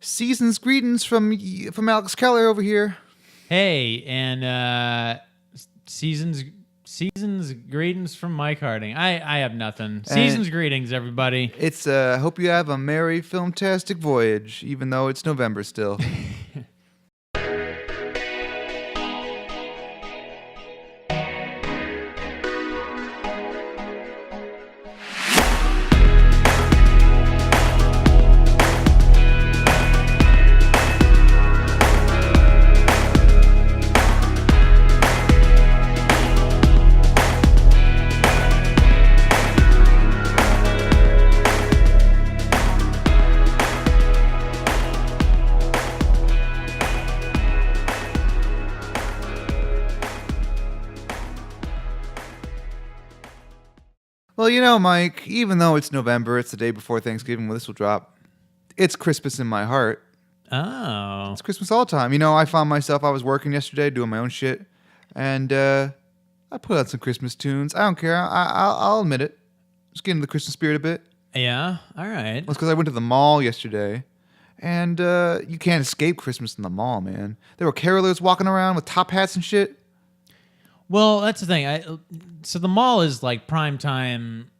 Season's greetings from Alex Keller over here. Hey, and season's greetings from Mike Harding. I have nothing. Season's greetings, everybody. It's hope you have a merry filmtastic voyage, even though it's November still. Well, you know, Mike, even though it's November, it's the day before Thanksgiving when this will drop, it's Christmas in my heart. Oh. It's Christmas all the time. You know, I found myself, I was working yesterday doing my own shit, and I put out some Christmas tunes. I don't care. I'll admit it. Just get into the Christmas spirit a bit. Yeah? All right. Well, it's because I went to the mall yesterday, and you can't escape Christmas in the mall, man. There were carolers walking around with top hats and shit. Well, that's the thing. So the mall is like prime time,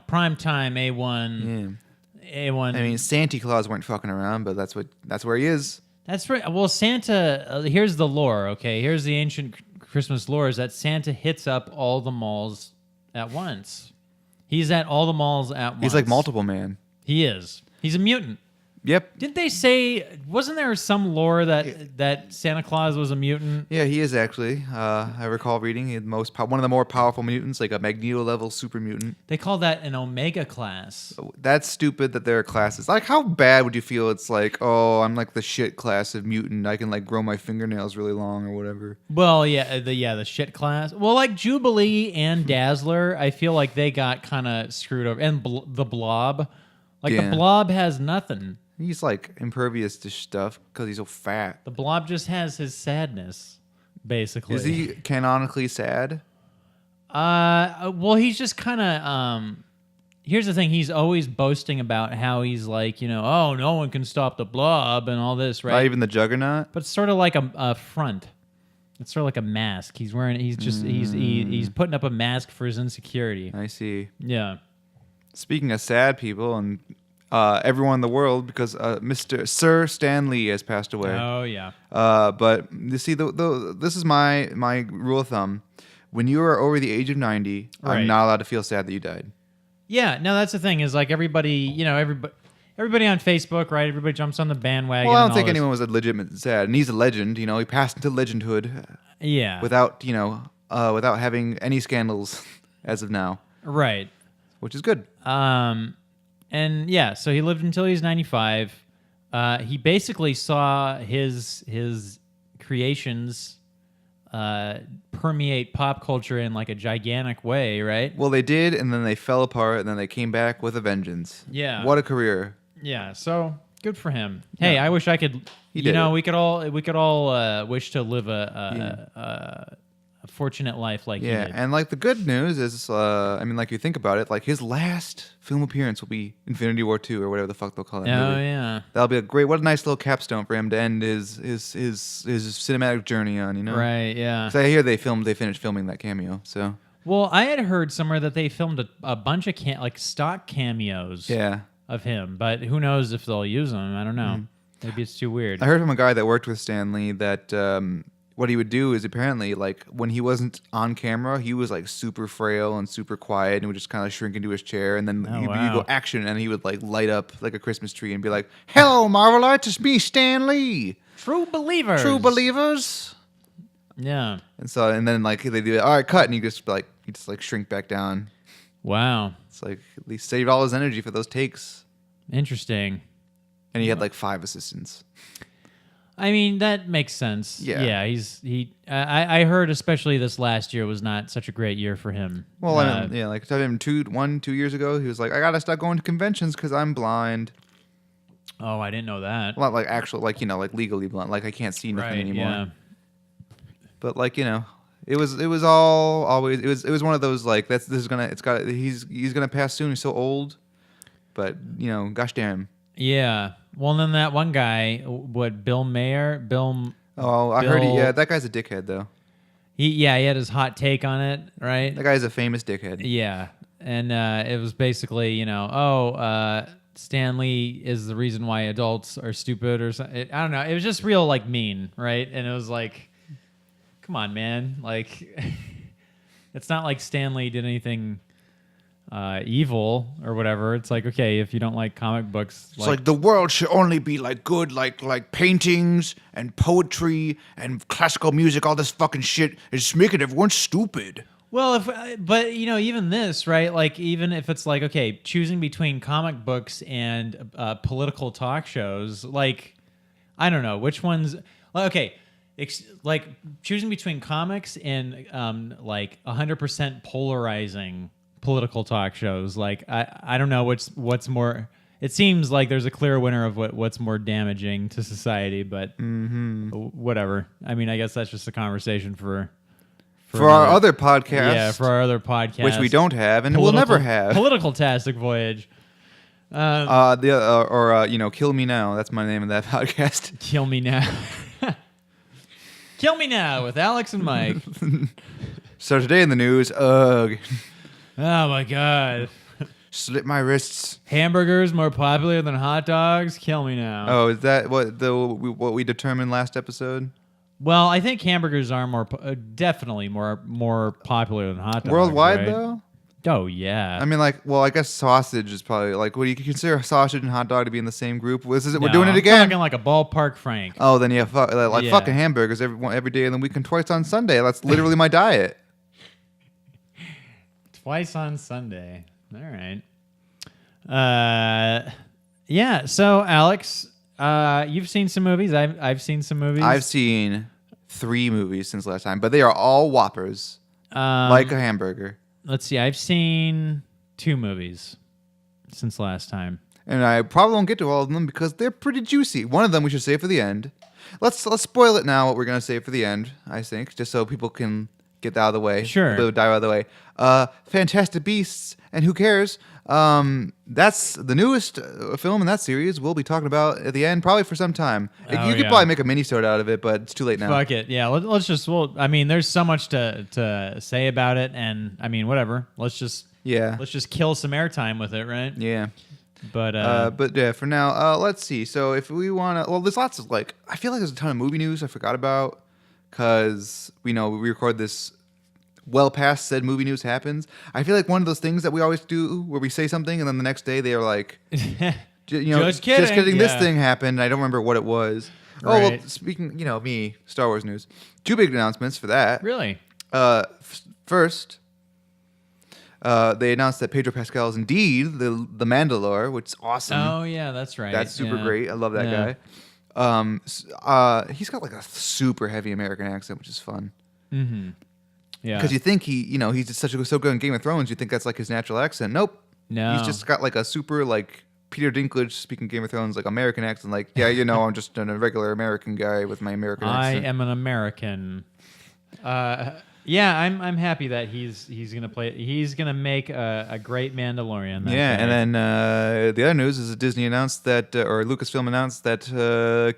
prime time A1. Yeah. A1. I mean, Santa Claus weren't fucking around, but that's where he is. That's right. Well, Santa, here's the lore, okay? Here's the ancient Christmas lore, is that Santa hits up all the malls at once. He's at all the malls at once. He's like multiple man. He is. He's a mutant. Yep. Didn't they say, wasn't there some lore that Santa Claus was a mutant? Yeah, he is actually. I recall reading one of the more powerful mutants, like a Magneto-level super mutant. They call that an Omega class. That's stupid that there are classes. Like, how bad would you feel? It's like, oh, I'm like the shit class of mutant. I can like grow my fingernails really long or whatever. Well, yeah, the shit class. Well, like Jubilee and Dazzler, I feel like they got kind of screwed over. And the Blob. Like, the Blob has nothing. He's like impervious to stuff because he's so fat. The Blob just has his sadness, basically. Is he canonically sad? Well, he's just kind of. Here's the thing: he's always boasting about how he's like, oh, no one can stop the Blob and all this, right? Not even the Juggernaut. But it's sort of like a front. It's sort of like a mask. He's wearing. He's just. He's putting up a mask for his insecurity. I see. Yeah. Speaking of sad people and. Everyone in the world, because Sir Stan Lee has passed away. Oh yeah. But you see, this is my rule of thumb: when you are over the age of 90, right. I'm not allowed to feel sad that you died. Yeah. No, that's the thing. Is like everybody on Facebook, right? Everybody jumps on the bandwagon. Well, I don't think anyone was legitimate sad, and he's a legend. He passed into legendhood. Yeah. Without without having any scandals as of now. Right. Which is good. And yeah, so he lived until he was 95. He basically saw his creations permeate pop culture in like a gigantic way, right? Well, they did, and then they fell apart, and then they came back with a vengeance. Yeah. What a career. Yeah. So good for him. Hey, I wish I could. We could all wish to live a fortunate life like he did. And like the good news is, like you think about it, like his last film appearance will be Infinity War 2 or whatever the fuck they'll call that movie. Oh yeah, that'll be what a nice little capstone for him to end his cinematic journey on, Right, yeah. Because I hear they finished filming that cameo. So. Well, I had heard somewhere that they filmed a bunch of stock cameos. Yeah. Of him, but who knows if they'll use them? I don't know. Maybe it's too weird. I heard from a guy that worked with Stan Lee that. What he would do is apparently, like, when he wasn't on camera, he was, like, super frail and super quiet and would just kind of shrink into his chair. And then you go action, and he would, like, light up like a Christmas tree and be like, "Hello, Marvelites, it's me, Stan Lee. True believers. True believers." Yeah. And then, like, they do it, all right, cut, and you just shrink back down. Wow. It's like, at least saved all his energy for those takes. Interesting. And he had, like, 5 assistants. I mean, that makes sense. Yeah. I heard especially this last year was not such a great year for him. Well, like I told him 2 years ago, he was like, I gotta stop going to conventions because I'm blind. Oh, I didn't know that. Well, not like actual, like, like legally blind, like I can't see nothing anymore. Yeah. But like, it was always one of those like he's gonna pass soon. He's so old, but gosh damn. Yeah. Well, and then that one guy, what, Bill Mayer? Oh, I heard. Yeah, that guy's a dickhead though. He had his hot take on it, right? That guy's a famous dickhead. Yeah, and it was basically, Stan Lee is the reason why adults are stupid or something. I don't know. It was just real like mean, right? And it was like, come on, man. Like, it's not like Stan Lee did anything evil or whatever. It's like, okay, if you don't like comic books, it's like the world should only be like good, like paintings and poetry and classical music. All this fucking shit is making everyone stupid. Well, but even this, right? Like, even if it's like, okay, choosing between comic books and political talk shows, like, I don't know which ones. Okay, like choosing between comics and like 100% polarizing political talk shows. Like, I don't know what's more. It seems like there's a clear winner of what's more damaging to society, but whatever. I mean, I guess that's just a conversation for our other podcast. Yeah, for our other podcast, which we don't have and we'll never have. Filmtastic Voyage. Kill Me Now. That's my name of that podcast. Kill Me Now. Kill Me Now with Alex and Mike. So today in the news, ugh. Oh my God. Slit my wrists. Hamburgers more popular than hot dogs? Kill me now. Oh, is that what we determined last episode? Well, I think hamburgers are definitely more popular than hot dogs. Worldwide, right? though? Oh, yeah. I mean, I guess sausage is probably, would you consider sausage and hot dog to be in the same group? We're doing it again. I'm talking like a ballpark Frank. Oh, then fucking hamburgers every day of the week and twice on Sunday. That's literally my diet. Twice on Sunday. All right. Yeah. So, Alex, you've seen some movies. I've seen some movies. I've seen 3 movies since last time, but they are all Whoppers, like a hamburger. Let's see. I've seen 2 movies since last time, and I probably won't get to all of them because they're pretty juicy. One of them we should save for the end. Let's spoil it now. What we're gonna save for the end, I think, just so people can get out of the way. Sure. Die out of the way. Fantastic Beasts, and who cares? That's the newest film in that series. We'll be talking about at the end, probably for some time. You could probably make a mini-sode out of it, but it's too late now. Fuck it. Yeah, let's just. I mean, there's so much to say about it, and I mean, whatever. Let's just kill some airtime with it, right? Yeah. But yeah, for now, let's see. So if we want to, there's lots of I feel like there's a ton of movie news I forgot about. Because we record this well past said movie news happens. I feel like one of those things that we always do where we say something and then the next day they are like, just kidding. This thing happened. I don't remember what it was. Right. Oh, well, speaking, me, Star Wars news. 2 big announcements for that. Really? First, they announced that Pedro Pascal is indeed the Mandalore, which is awesome. Oh yeah, that's right. That's super great. I love that guy. He's got a super heavy American accent, which is fun. Mm-hmm. Yeah. Because you think he's just so good in Game of Thrones, you think that's his natural accent. Nope. No. He's just got a super Peter Dinklage speaking Game of Thrones American accent. I'm just a regular American guy with my American accent. I am an American. Yeah, I'm happy that he's gonna play. He's gonna make a great Mandalorian. And then the other news is that Disney announced that, or Lucasfilm announced that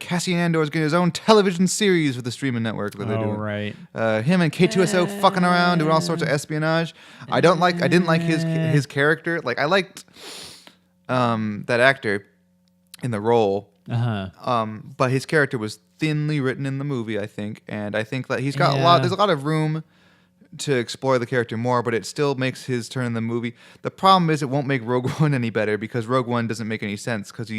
Cassian Andor is getting his own television series for the streaming network that they're doing. Right. Him and K2SO fucking around doing all sorts of espionage. I didn't like his character. I liked that actor in the role. But his character was thinly written in the movie, I think, and I think that he's got there's a lot of room to explore the character more, but it still makes his turn in the movie. The problem is it won't make Rogue One any better because Rogue One doesn't make any sense because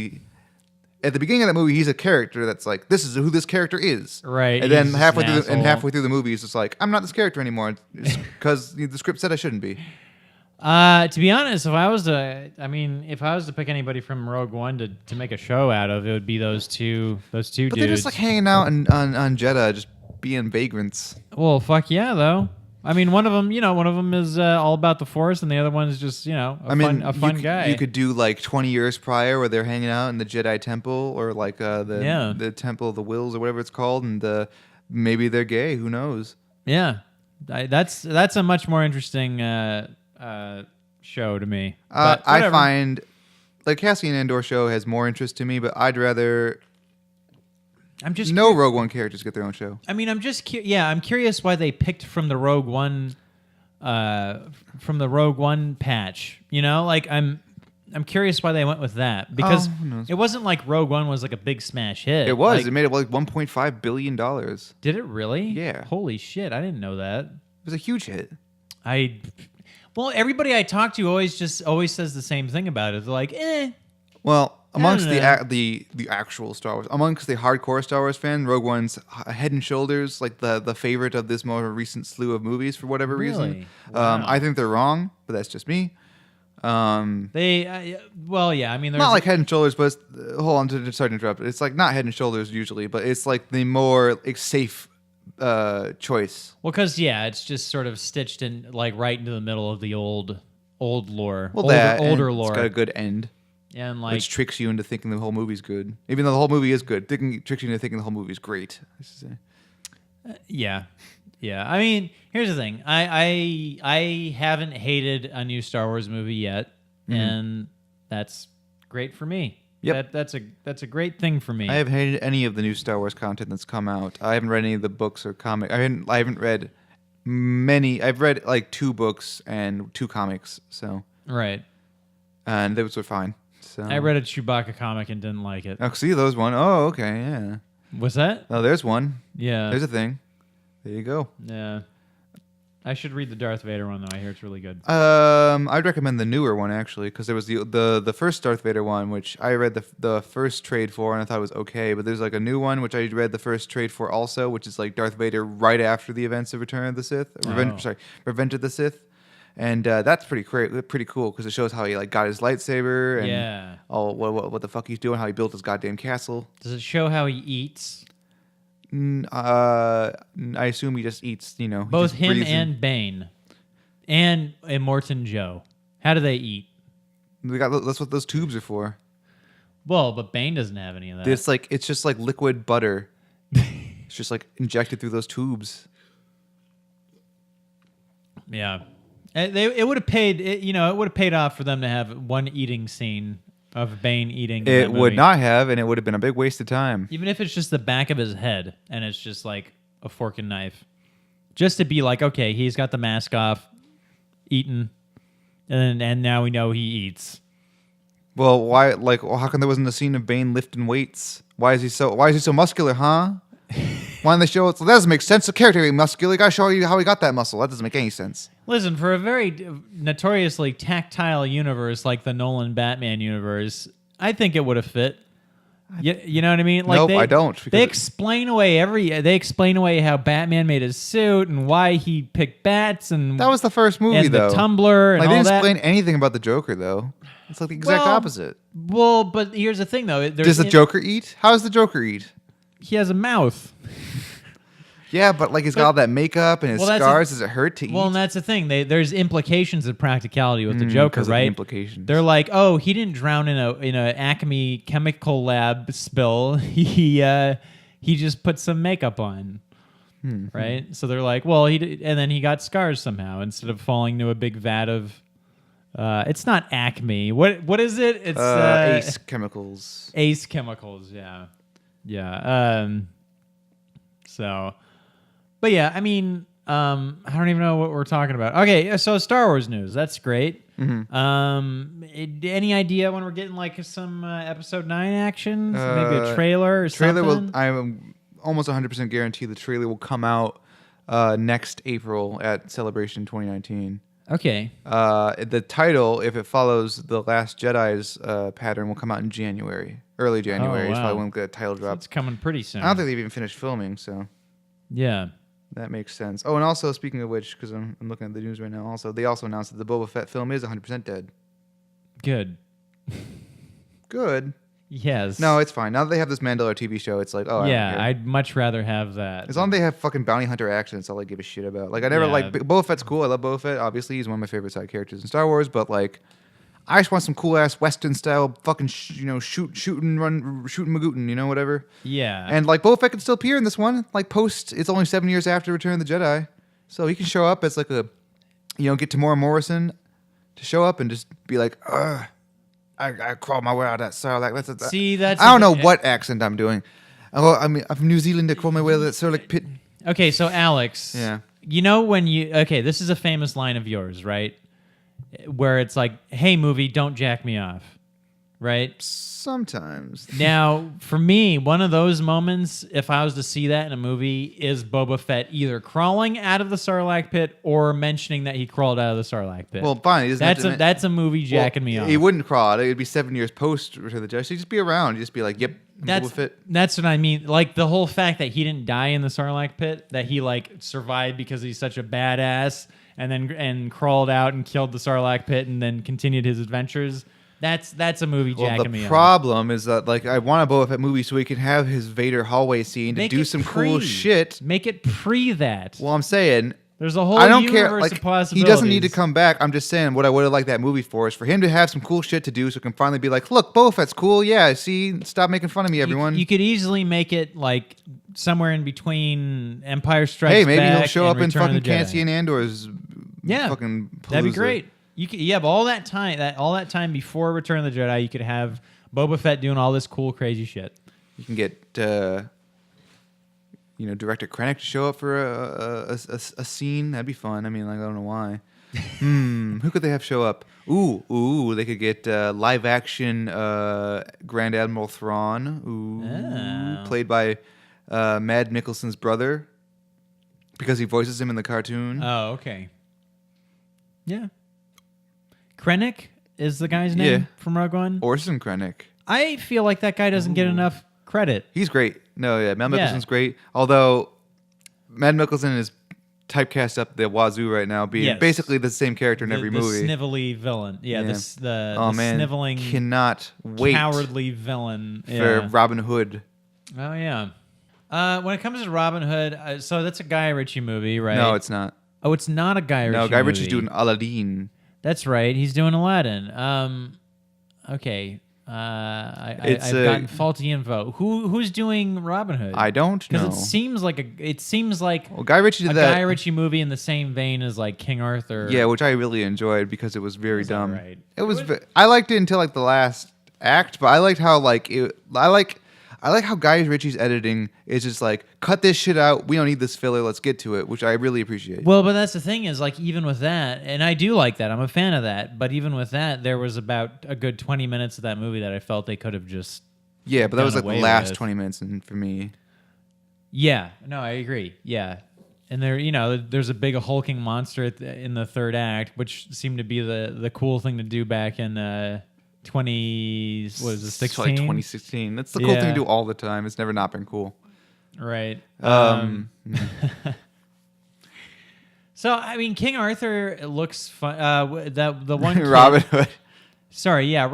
at the beginning of that movie he's a character that's this is who this character is, right? And then halfway through the movie he's just I'm not this character anymore because the script said I shouldn't be. To be honest, if I was to pick anybody from Rogue One to make a show out of, it would be those two But dudes. they're just hanging out on Jeddah, just being vagrants. Well, fuck yeah, though. I mean, one of them is all about the Force, and the other one is just a fun guy. You could do 20 years prior where they're hanging out in the Jedi Temple or the Temple of the Wills or whatever it's called, and maybe they're gay. Who knows? Yeah, that's a much more interesting show to me. I find like Cassian Andor show has more interest to me, but I'd rather no Rogue One characters get their own show. I mean, I'm just I'm curious why they picked from the Rogue One patch. You know, like I'm curious why they went with that because it wasn't like Rogue One was like a big smash hit. It was. Like, It made it like $1.5 billion. Did it really? Yeah. Holy shit! I didn't know that. It was a huge hit. Well, everybody I talk to always says the same thing about it. They're like, Well, amongst the actual Star Wars, amongst the hardcore Star Wars fan, Rogue One's head and shoulders like the favorite of this more recent slew of movies for whatever reason. Wow. I think they're wrong, but that's just me. I mean, there's Not like Head and Shoulders, but hold on, sorry to interrupt. It's like not Head and Shoulders usually, but it's like the more safe choice. Well, because it's just sort of stitched in like right into the middle of the old lore. Well, older lore. It's got a good end. And like, which tricks you into thinking the whole movie's good, even though the whole movie is good. Tricks you into thinking the whole movie's great. Yeah. I mean, here's the thing. I haven't hated a new Star Wars movie yet, and that's great for me. Yep. That's a great thing for me. I haven't hated any of the new Star Wars content that's come out. I haven't read any of the books or comics. I haven't read many. I've read like 2 books and 2 comics. So right. And those were fine. So I read a Chewbacca comic and didn't like it. Oh, see, those one. Oh, okay, yeah. Was that? Oh, there's one. Yeah. There's a thing. There you go. Yeah. I should read the Darth Vader one though. I hear it's really good. I'd recommend the newer one actually, because there was the first Darth Vader one, which I read the first trade for and I thought it was okay. But there's like a new one which I read the first trade for also, which is like Darth Vader right after the events of Return of the Sith, Revenge of the Sith, and that's pretty cool because it shows how he like got his lightsaber and what the fuck he's doing, how he built his goddamn castle. Does it show how he eats? I assume he just eats, both him and Bane, and Immortan Joe. How do they eat? That's what those tubes are for. Well, but Bane doesn't have any of that. It's just like liquid butter. It's just like injected through those tubes. Yeah, it would have paid. It would have paid off for them to have one eating scene of Bane eating. It would not have, and it would have been a big waste of time. Even if it's just the back of his head and it's just like a fork and knife. Just to be like, okay, he's got the mask off, eating, and now we know he eats. Well, why? How come there wasn't a scene of Bane lifting weights? Why is he so muscular, huh? Why didn't they show it? That doesn't make sense. The character being muscular, you gotta show you how he got that muscle. That doesn't make any sense. Listen, for a very notoriously tactile universe like the Nolan Batman universe, I think it would have fit. You know what I mean? Like nope, I don't. They explain away how Batman made his suit and why he picked bats and that was the first movie and though. The Tumblr and they all didn't that. explain anything about the Joker though. It's like the exact opposite. Well, but here's the thing though. Does the Joker eat? How does the Joker eat? He has a mouth. Yeah, but he's got all that makeup and his scars. Does it hurt to eat? Well, and that's the thing. There's implications of practicality with the Joker, right? Implications. They're like, oh, he didn't drown in a Acme chemical lab spill. He just put some makeup on, right? So they're like, well, and then he got scars somehow instead of falling into a big vat of. It's not Acme. What is it? It's Ace Chemicals. Ace Chemicals. Yeah. So. But yeah, I mean, I don't even know what we're talking about. Okay, so Star Wars news. That's great. Mm-hmm. Any idea when we're getting some Episode 9 actions? Maybe a trailer or something? I'm almost 100% guarantee the trailer will come out next April at Celebration 2019. Okay. The title, if it follows The Last Jedi's pattern, will come out in January. Early January is probably when we get a title drop. So it's coming pretty soon. I don't think they've even finished filming, so... Yeah. That makes sense. Oh, and also, speaking of which, because I'm looking at the news right now, also they also announced that the Boba Fett film is 100% dead. Good. Good? Yes. No, it's fine. Now that they have this Mandalore TV show, it's like, oh, yeah, I'd much rather have that. As long as they have fucking bounty hunter action, that's all I give a shit about. I never Boba Fett's cool. I love Boba Fett. Obviously, he's one of my favorite side characters in Star Wars, but I just want some cool ass Western style fucking shoot and run, shooting magootin, whatever. Yeah. And Boba Fett can still appear in this one. It's only 7 years after Return of the Jedi, so he can show up as get Tamora Morrison to show up and just be like, ugh, I crawled my way out of that Sarlacc. See, that's I don't know what accent I'm doing. Oh, I mean, I'm from New Zealand. I crawled my way out of that Sarlacc pit. Okay, so Alex, Yeah. you know when you this is a famous line of yours, right? Where it's like, "Hey, movie, don't jack me off," right? Sometimes. Now, for me, one of those moments, if I was to see that in a movie, is Boba Fett either crawling out of the Sarlacc pit or mentioning that he crawled out of the Sarlacc pit. Well, fine. That's a movie jacking me off. He wouldn't crawl out. It'd be 7 years post Return of the Jedi. So he'd just be around. He'd just be like, "Yep, I'm Boba Fett." That's what I mean. Like the whole fact that he didn't die in the Sarlacc pit, that he like survived because he's such a badass, and crawled out and killed the Sarlacc pit, and then continued his adventures. That's a movie jacking me The off. problem is that like I want a Boba Fett movie so he can have his Vader hallway scene to do some cool shit. Make it pre that. Well, I'm saying there's a whole I don't universe care. Like, of possibilities. he doesn't need to come back. I'm just saying what I would have liked that movie for is for him to have some cool shit to do so it can finally be like, look, Boba Fett's cool. Yeah, see, stop making fun of me, everyone. You could easily make it like somewhere in between Empire Strikes Hey, maybe Back he'll show and up in Return of fucking the Jedi. Cassian Andor's fucking Palooza. That'd be great. You have all that time before Return of the Jedi, you could have Boba Fett doing all this cool, crazy shit. You can get Director Krennic to show up for a scene. That'd be fun. I mean, like, I don't know why. Who could they have show up? Ooh, they could get live action Grand Admiral Thrawn, played by Mad Mikkelsen's brother, because he voices him in the cartoon. Oh, okay. Yeah. Krennic is the guy's name from Rogue One? Orson Krennic. I feel like that guy doesn't get enough credit. He's great. No, yeah, Mad Mikkelsen's great. Although Mad Mikkelsen is typecast up the wazoo right now, being basically the same character in every movie. The snivelly villain. Yeah, the sniveling, cannot wait cowardly villain. For Robin Hood. Oh, yeah. When it comes to Robin Hood, so that's a Guy Ritchie movie, right? No, it's not. Oh, it's not a Guy Ritchie movie. No, Guy Ritchie's doing Aladdin. That's right. He's doing Aladdin. Okay. I've gotten faulty info. Who's doing Robin Hood? I don't know. Because it seems like Guy Ritchie did that. Guy Ritchie movie in the same vein as like King Arthur. Yeah, which I really enjoyed because it was very dumb. Right. I liked it until like the last act, but I liked how I like how Guy Ritchie's editing is just like, cut this shit out. We don't need this filler. Let's get to it, which I really appreciate. Well, but that's the thing is, like, even with that, and I do like that. I'm a fan of that. But even with that, there was about a good 20 minutes of that movie that I felt they could have just but that was like the last with. 20 minutes for me. Yeah. No, I agree. Yeah. And there's a big hulking monster in the third act, which seemed to be the cool thing to do back in 16? Like 2016. That's the cool thing to do all the time. It's never not been cool. Right. So I mean, King Arthur looks fun. The one kid, Robin Hood. Sorry, yeah.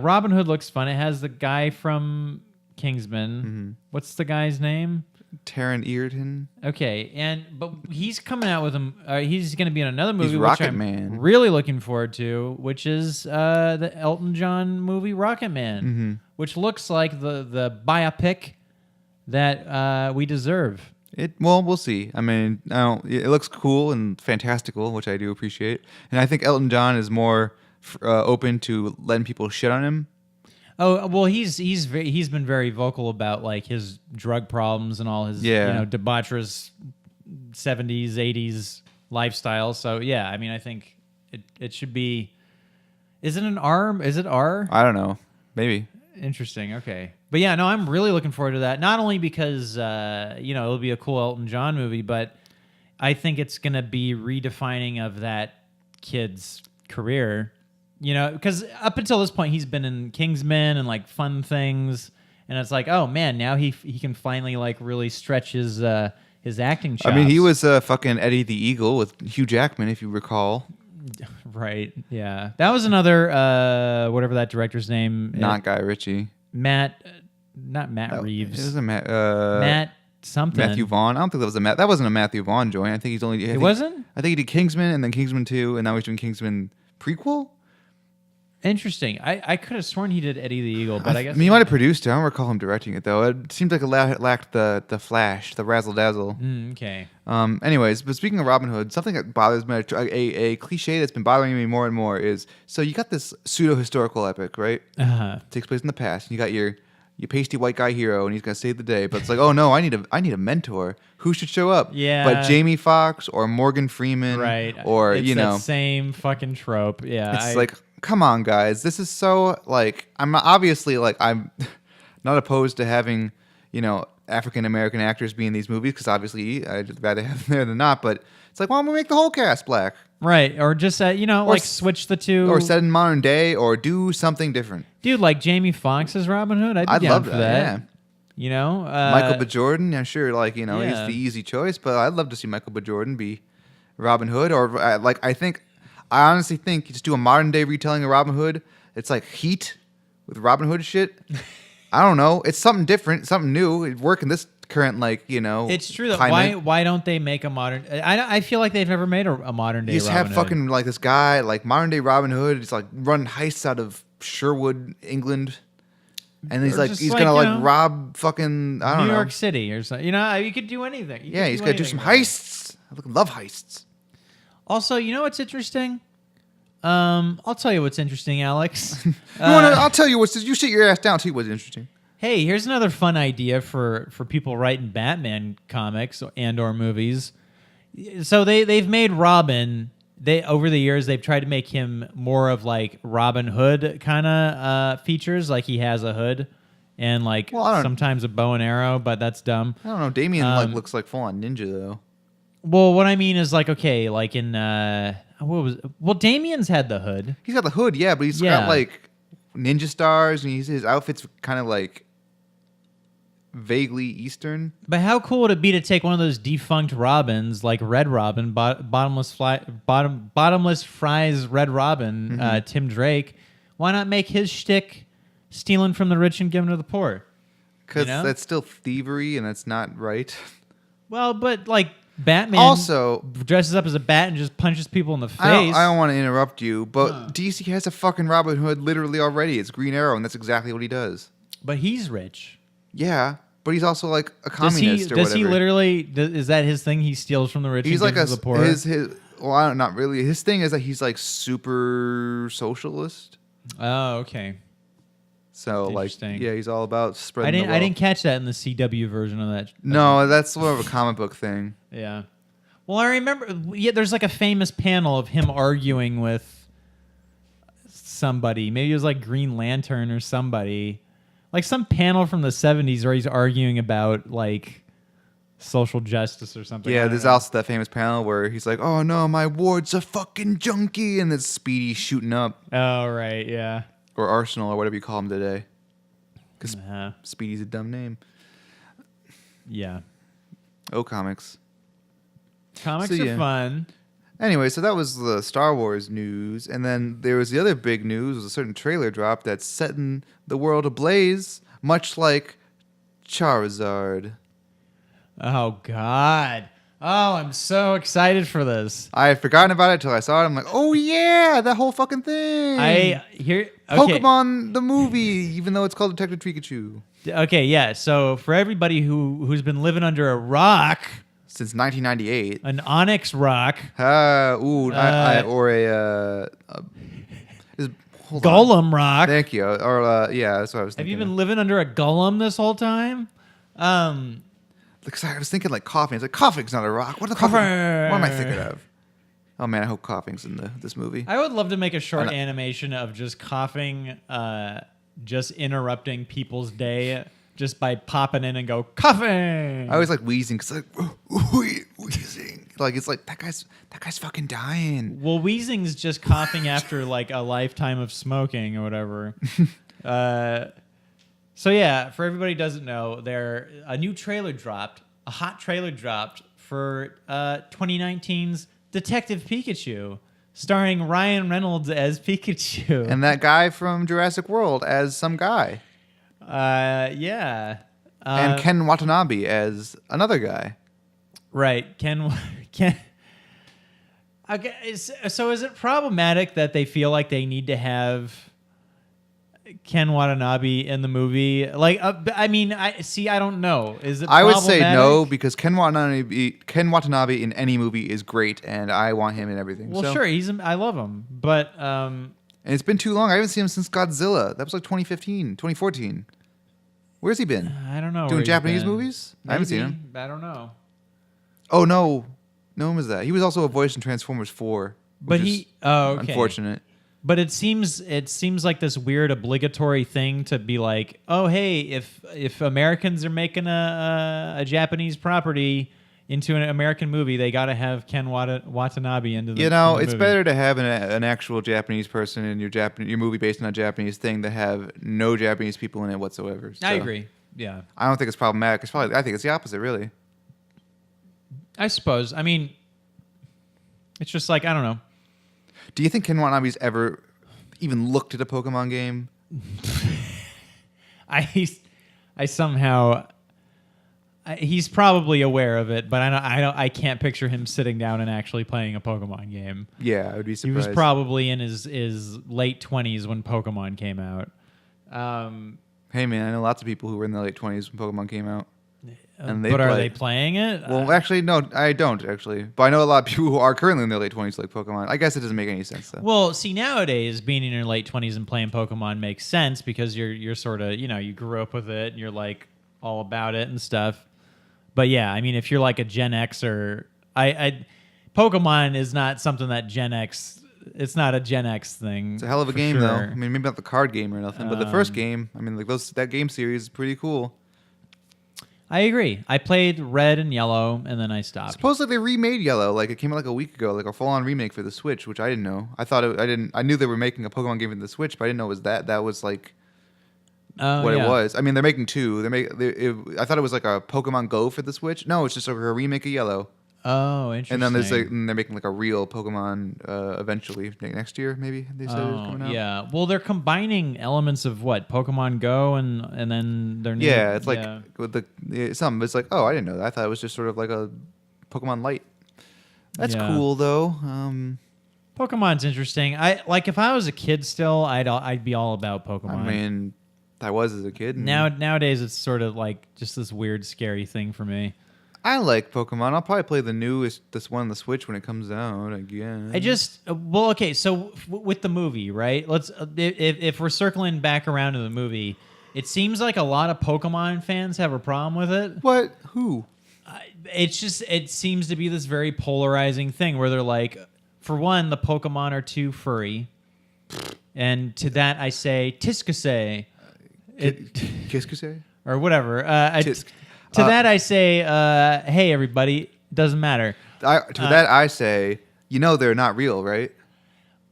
Robin Hood looks fun. It has the guy from Kingsman. Mm-hmm. What's the guy's name? Taron Egerton. Okay, but he's coming out with him. He's going to be in another movie, he's which Rocket I'm Man. Really looking forward to, which is the Elton John movie Rocket Man, which looks like the biopic that we deserve. We'll see. I mean, it looks cool and fantastical, which I do appreciate, and I think Elton John is more open to letting people shit on him. Oh well, he's been very vocal about like his drug problems and all his debaucherous 70s 80s lifestyle. So yeah, I mean, I think it should be. Is it an R? Is it R? I don't know. Maybe. Interesting. Okay, but yeah, no, I'm really looking forward to that. Not only because it'll be a cool Elton John movie, but I think it's gonna be redefining of that kid's career. Because up until this point, he's been in Kingsman and like fun things, and it's like, oh man, now he can finally like really stretch his acting chops. I mean, he was fucking Eddie the Eagle with Hugh Jackman, if you recall. Right. Yeah, that was another whatever that director's name. Not Guy Ritchie. Not Matt Reeves. It was a Matt something. Matthew Vaughn. I don't think that was That wasn't a Matthew Vaughn joint. I think he's only. Wasn't. I think he did Kingsman and then Kingsman 2, and now he's doing Kingsman prequel. Interesting. I could have sworn he did Eddie the Eagle, but I guess he might have produced it. I don't recall him directing it though. It seems like it lacked the flash, the razzle dazzle. Okay. Anyways, but speaking of Robin Hood, something that bothers me, a cliche that's been bothering me more and more is, so you got this pseudo historical epic, right? It takes place in the past, and you got your pasty white guy hero, and he's gonna save the day. But it's like, oh no, I need a mentor. Who should show up? Yeah. But Jamie Foxx or Morgan Freeman, Right. Or it's that same fucking trope. Yeah. It's like, come on, guys. This is so like, I'm not opposed to having, African American actors be in these movies, because obviously I'd rather have them there than not. But it's like, why don't we make the whole cast black? Right, or just like switch the two, or set in modern day, or do something different. Dude, like Jamie Foxx as Robin Hood, I'd be down for that. Yeah. Michael B. Jordan, I'm sure, he's the easy choice, but I'd love to see Michael B. Jordan be Robin Hood, or I honestly think you just do a modern day retelling of Robin Hood. It's like Heat with Robin Hood shit. I don't know. It's something different, something new. It'd work in this current, It's true that why don't they make a modern? I feel like they've never made a modern day. You just Robin have Hood. fucking this guy, modern day Robin Hood. He's running heists out of Sherwood, England, and he's gonna rob fucking New York City or something. You could do anything. He's gonna do some heists. I love heists. Also, what's interesting? I'll tell you what's interesting, Alex. I'll tell you you sit your ass down. I'll tell you what's interesting. Hey, here's another fun idea for people writing Batman comics or movies. So they've made Robin. Over the years they've tried to make him more of Robin Hood kind of features, like he has a hood and sometimes a bow and arrow, but that's dumb. I don't know. Damian looks like full on ninja though. Well, what I mean is in Damian's had the hood. He's got the hood, yeah, but he's got ninja stars, and his outfit's kind of vaguely Eastern. But how cool would it be to take one of those defunct Robins, like Red Robin, bottomless fries Red Robin, Tim Drake? Why not make his shtick stealing from the rich and giving to the poor? Because that's still thievery, and that's not right. Well, but Batman also dresses up as a bat and just punches people in the face. I don't want to interrupt you, but DC has a fucking Robin Hood literally already. It's Green Arrow, and that's exactly what he does. But he's rich. Yeah, but he's also a communist or whatever. Does he literally? Is that his thing? He steals from the rich. He's and gives to the poor. Well, not really. His thing is that he's super socialist. Oh, okay. So he's all about spreading. I didn't catch that in the CW version of that. No, that's more of a comic book thing. Yeah. Well, I remember. Yeah, there's a famous panel of him arguing with somebody. Maybe it was Green Lantern or somebody. Some panel from the 70s where he's arguing about social justice or something. Yeah, there's also that famous panel where he's like, "Oh no, my ward's a fucking junkie," and there's Speedy shooting up. Oh right, yeah. Or Arsenal, or whatever you call him today. Because Speedy's a dumb name. Yeah. Oh, comics. Comics are fun. Anyway, so that was the Star Wars news. And then there was the other big news, was a certain trailer drop that's setting the world ablaze, much like Charizard. Oh, God. Oh, I'm so excited for this. I had forgotten about it until I saw it. I'm like, oh yeah, that whole fucking thing. Pokemon the movie, even though it's called Detective Pikachu. Okay, yeah. So for everybody who's been living under a rock since 1998, an onyx rock, Golem rock. Thank you. Or yeah, that's what I was thinking. Have you been living under a golem this whole time? Because I was thinking coughing. It's coughing's not a rock. What am I thinking of? Oh man, I hope coughing's in this movie. I would love to make a short animation of just coughing, just interrupting people's day, just by popping in and go coughing. I always like wheezing because wheezing. It's that guy's fucking dying. Well, wheezing's just coughing after a lifetime of smoking or whatever. So yeah, for everybody who doesn't know, a new trailer dropped, a hot trailer dropped for 2019's Detective Pikachu, starring Ryan Reynolds as Pikachu. And that guy from Jurassic World as some guy. Yeah. And Ken Watanabe as another guy. Right, Ken. Okay, so is it problematic that they feel like they need to have Ken Watanabe in the movie? Like, I mean, I don't know. Is it? I would say no problematic? because Ken Watanabe in any movie is great, and I want him in everything. Well, so. sure, I love him, but And it's been too long. I haven't seen him since Godzilla. That was like 2015, 2014. Where's he been? I don't know. where Doing he's Japanese been. movies? I haven't seen him. I don't know. Oh, no. No one was that. He was also a voice in Transformers 4. But which is okay. unfortunate. But it seems like this weird obligatory thing to be like, oh hey, if Americans are making a Japanese property into an American movie, they got to have Ken Watanabe into the. You know, in the it's movie. better to have an actual Japanese person in your movie based on a Japanese thing than have no Japanese people in it whatsoever. So I agree. Yeah, I don't think it's problematic. I think it's the opposite, really. I suppose. I mean, it's just like I don't know. Do you think Ken Watanabe's ever even looked at a Pokemon game? I somehow. He's probably aware of it, but I can't picture him sitting down and actually playing a Pokemon game. Yeah, I would be He surprised. was probably in his late 20s when Pokemon came out. Hey, man, I know lots of people who were in their late 20s when Pokemon came out. And but are they playing it? Well, actually, no, I don't, actually. But I know a lot of people who are currently in their late 20s like Pokemon. I guess it doesn't make any sense, though. Well, see, nowadays, being in your late 20s and playing Pokemon makes sense because you're sort of, you grew up with it and you're, like, all about it and stuff. But, yeah, I mean, if you're, like, a Gen Xer, Pokemon is not something that Gen X... It's not a Gen X thing. It's a hell of a game, sure. though. I mean, maybe not the card game or nothing, but the first game, I mean, like that game series is pretty cool. I agree. I played Red and Yellow, and then I stopped. Supposedly they remade Yellow, like it came out like a week ago, like a full-on remake for the Switch, which I didn't know. I knew they were making a Pokemon game for the Switch, but I didn't know it was that. That was like what it was. I mean, they're making two. I thought it was like a Pokemon Go for the Switch. No, it's just a remake of Yellow. Oh, interesting. And then they're making like a real Pokemon eventually next year, maybe they said it was coming out. Yeah. Well, they're combining elements of what Pokemon Go and then they're it's like with something. It's like, oh, I didn't know that. I thought it was just sort of like a Pokemon Light. That's cool though. Pokemon's interesting. If I was a kid still, I'd be all about Pokemon. I mean, I was as a kid. Nowadays, it's sort of like just this weird, scary thing for me. I like Pokemon. I'll probably play this one on the Switch when it comes out again. Okay. So with the movie, right? Let's if we're circling back around to the movie, it seems like a lot of Pokemon fans have a problem with it. What? Who? It seems to be this very polarizing thing where they're like, for one, the Pokemon are too furry, and to that I say Tiscusay, Kiskusei? or whatever. Tisk. To that I say, hey everybody, it doesn't matter. That I say, they're not real, right?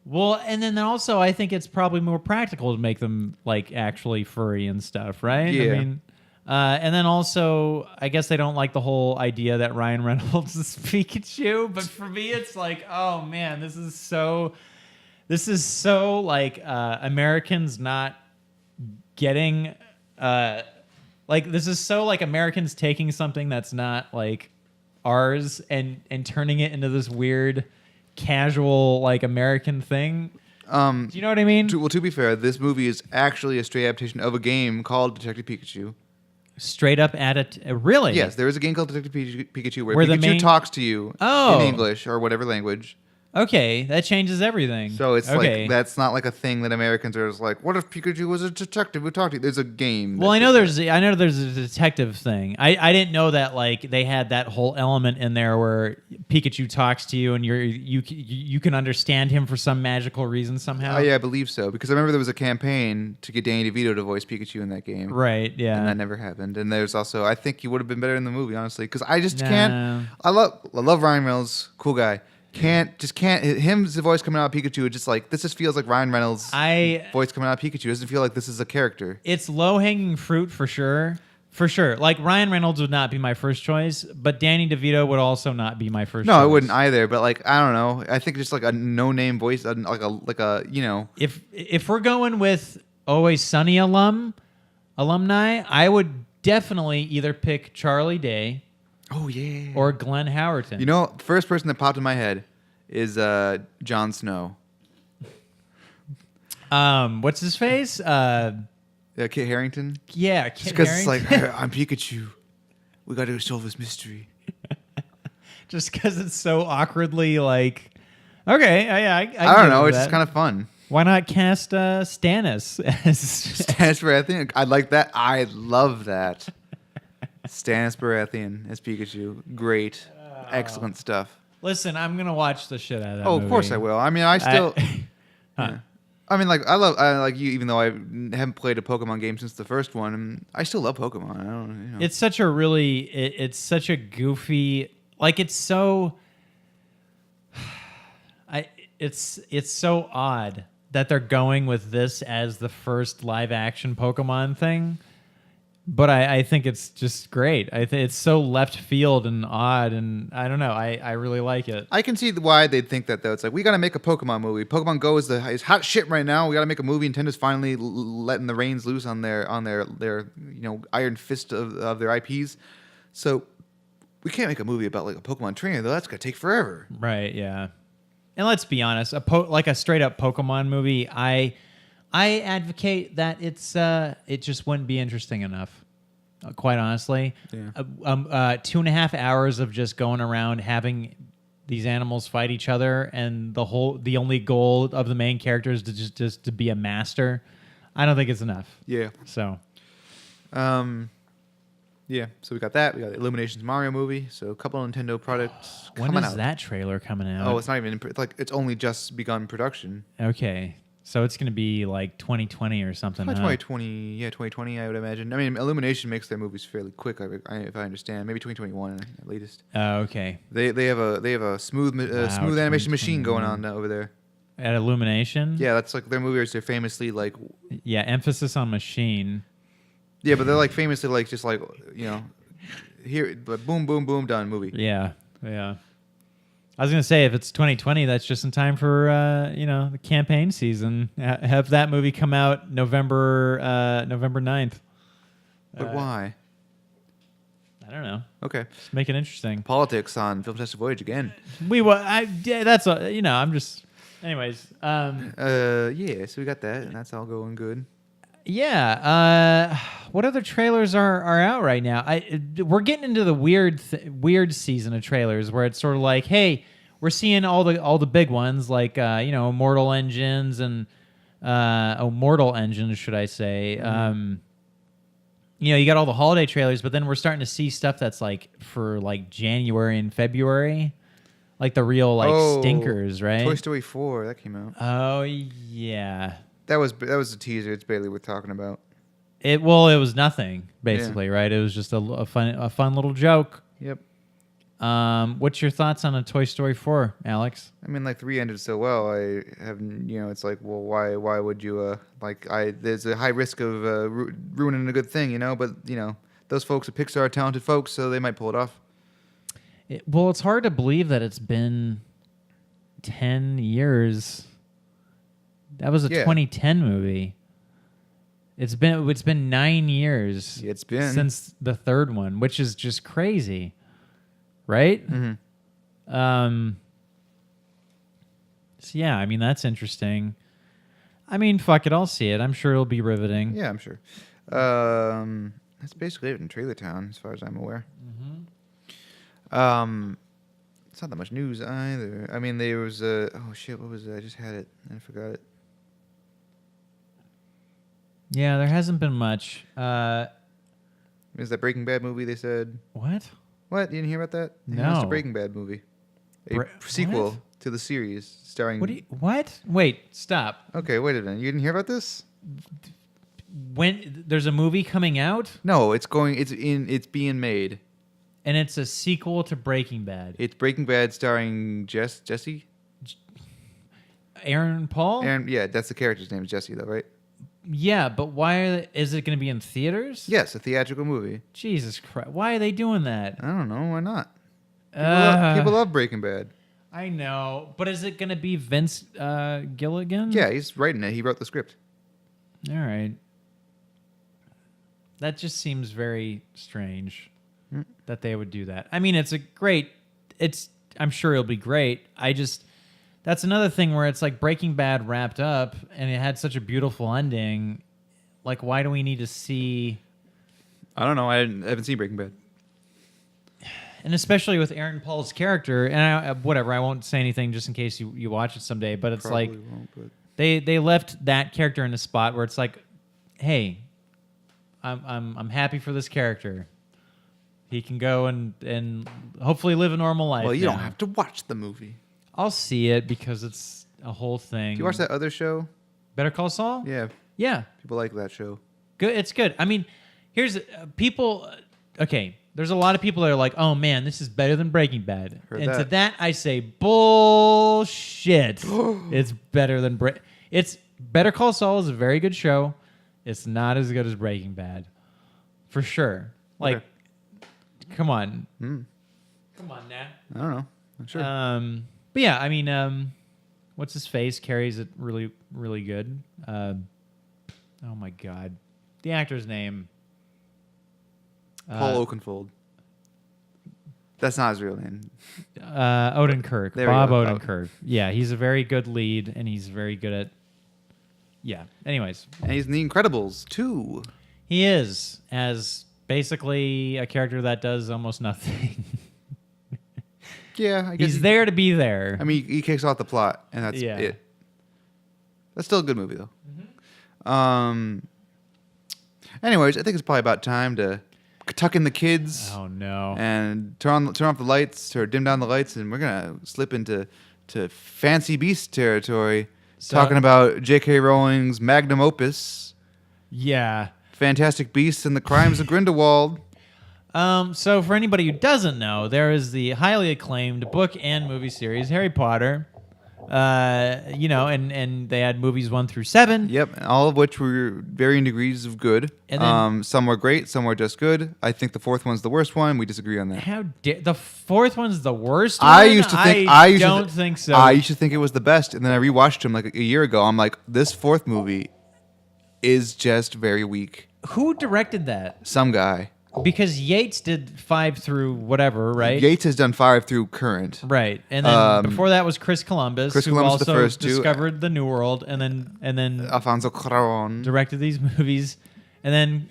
Well, and then also I think it's probably more practical to make them like actually furry and stuff, right? Yeah. I mean, and then also I guess they don't like the whole idea that Ryan Reynolds is Pikachu, but for me it's like, oh man, this is so like Americans not getting. This is so like Americans taking something that's not like ours and turning it into this weird, casual like American thing. Do you know what I mean? To be fair, this movie is actually a straight adaptation of a game called Detective Pikachu. Straight up at it, really? Yes, there is a game called Detective Pikachu where the Pikachu talks to you in English or whatever language. Okay, that changes everything. So it's like that's not like a thing that Americans are just like, what if Pikachu was a detective who talked to you? There's a game. Well, I know there's a detective thing. I didn't know that like they had that whole element in there where Pikachu talks to you and you can understand him for some magical reason somehow. Oh yeah, I believe so because I remember there was a campaign to get Danny DeVito to voice Pikachu in that game. Right. Yeah. And that never happened. And there's also I think he would have been better in the movie honestly because I just can't. I love Ryan Reynolds, cool guy. His voice coming out of Pikachu, just like this just feels like Ryan Reynolds' voice coming out of Pikachu. It doesn't feel like this is a character. It's low hanging fruit for sure. For sure. Like Ryan Reynolds would not be my first choice, but Danny DeVito would also not be my first choice. No, I wouldn't either, but like I don't know. I think just like a no name voice like a If we're going with Always Sunny alumni, I would definitely either pick Charlie Day. Oh yeah. Or Glenn Howerton. The first person that popped in my head is Jon Snow. What's his face? Kit Harington. Yeah, Just Kit because it's like, Harington. I'm Pikachu. We got to solve this mystery. Just because it's so awkwardly like, okay, yeah, I don't know. get It's that. just kind of fun. Why not cast Stannis as Stannis Baratheon. I like that. I love that. Stannis Baratheon as Pikachu. Great. Excellent stuff. Listen, I'm gonna watch the shit out of that Oh, movie. of course I will. I mean, I still... Huh. Yeah. I mean, like, I like you, even though I haven't played a Pokemon game since the first one, and I still love Pokemon. I don't, you know. It's such a really, it's such a goofy, like it's so, it's so odd that they're going with this as the first live action Pokemon thing. But I think it's just great. I think it's so left field and odd, and I don't know. I really like it. I can see why they'd think that, though. It's like, we got to make a Pokemon movie. Pokemon Go is hot shit right now. We got to make a movie. Nintendo's finally letting the reins loose on their iron fist of their IPs. So we can't make a movie about like a Pokemon trainer, though. That's gonna take forever. Right? Yeah. And let's be honest, like a straight up Pokemon movie, I advocate that it just wouldn't be interesting enough. Quite honestly, Yeah. 2.5 hours of just going around having these animals fight each other, and the only goal of the main character is to just to be a master. I don't think it's enough. Yeah. So, yeah. So we got that. We got the Illuminations Mario movie. So a couple of Nintendo products when coming is out. that trailer coming out? Oh, it's not even. It's only just begun production. Okay. So it's going to be like 2020 or something. Probably Huh? 2020, yeah, 2020, I would imagine. I mean, Illumination makes their movies fairly quick, if I understand. Maybe 2021 at latest. Oh, okay. They have a smooth animation machine going on over there. At Illumination? Yeah, that's like their movies. They're famously like, Yeah, emphasis on machine. yeah, but they're like famously like just like here, but boom, boom, boom, done movie. Yeah, yeah. I was gonna say if it's 2020, that's just in time for the campaign season. Have that movie come out November 9th. But why? I don't know. Okay, Just make it interesting. politics on Filmtastic Voyage again. That's I'm just. Anyways. Yeah, so we got that, and that's all going good. Yeah. What other trailers are out right now? We're getting into the weird season of trailers where it's sort of like, hey, we're seeing all the big ones like Mortal Engines and Mortal Engines, should I say? Mm-hmm. You got all the holiday trailers, but then we're starting to see stuff that's like for like January and February, like the real stinkers, right? Toy Story 4 that came out. Oh yeah. That was a teaser. It's barely worth talking about. It was nothing basically, right? It was just a fun little joke. Yep. What's your thoughts on a Toy Story 4, Alex? I mean, like 3 ended so well. I haven't, it's like, well, why would you? There's a high risk of ruining a good thing, But those folks at Pixar are talented folks, so they might pull it off. It's hard to believe that it's been 10 years. That was a 2010 movie. It's been 9 years. It's been since the third one, which is just crazy, right? Mm-hmm. So yeah, I mean that's interesting. I mean, fuck it, I'll see it. I'm sure it'll be riveting. Yeah, I'm sure. That's basically it in Trailer Town, as far as I'm aware. Mm-hmm. It's not that much news either. I mean, there was oh shit, what was it? I just had it and I forgot it. Yeah, there hasn't been much. Is that Breaking Bad movie they said? What? What? You didn't hear about that? No. It's a Breaking Bad movie. A sequel what? to the series starring... What? Wait, stop. Okay, wait a minute. You didn't hear about this? When there's a movie coming out? No, it's being made. And it's a sequel to Breaking Bad. It's Breaking Bad starring Jesse? Aaron Paul? Yeah, that's the character's name is Jesse, though, right? Yeah, but is it going to be in theaters? Yes, a theatrical movie. Jesus Christ. Why are they doing that? I don't know. Why not? People love Breaking Bad. I know. But is it going to be Vince Gilligan? Yeah, he's writing it. He wrote the script. All right. That just seems very strange that they would do that. I mean, I'm sure it'll be great. that's another thing where it's like Breaking Bad wrapped up and it had such a beautiful ending. Like, why do we need to see? I don't know. I haven't seen Breaking Bad. And especially with Aaron Paul's character, and whatever, I won't say anything just in case you watch it someday. But it's Probably like won't, but... they left that character in a spot where it's like, hey, I'm happy for this character. He can go and hopefully live a normal life. Well, you now. don't have to watch the movie. I'll see it because it's a whole thing. Do you watch that other show? Better Call Saul? Yeah. Yeah. People like that show. Good. It's good. I mean, here's people. Okay, there's a lot of people that are like, "Oh man, this is better than Breaking Bad," to that I say, bullshit. It's better than It's Better Call Saul is a very good show. It's not as good as Breaking Bad, for sure. Like, come on, come on, Nat. I don't know. I'm sure. But yeah, I mean, what's his face carries it really, really good. Oh my god, the actor's name. Paul Oakenfold. That's not his real name. Odenkirk. Bob Odenkirk. Yeah, he's a very good lead, and he's very good at... Yeah, anyways. And he's in The Incredibles, too. He is, as basically a character that does almost nothing. Yeah, I guess. He's there to be there. I mean, he kicks off the plot, and that's it. That's still a good movie, though. Mm-hmm. Anyways, I think it's probably about time to tuck in the kids. Oh no! And turn off the lights or dim down the lights, and we're gonna slip into fancy beast territory, talking about J.K. Rowling's magnum opus. Yeah, Fantastic Beasts and the Crimes of Grindelwald. So for anybody who doesn't know, there is the highly acclaimed book and movie series Harry Potter. And they had movies 1 through 7. Yep, all of which were varying degrees of good. And then, some were great, some were just good. I think the fourth one's the worst one. We disagree on that. The fourth one's the worst one? I used to think. I don't think so. I used to think it was the best, and then I rewatched him like a year ago. I'm like, this fourth movie is just very weak. Who directed that? Some guy. Because Yates did 5 through whatever, right? Yates has done 5 through current. Right. And then before that was Chris Columbus, who also the first discovered the New World and then Alfonso Cuarón directed these movies. And then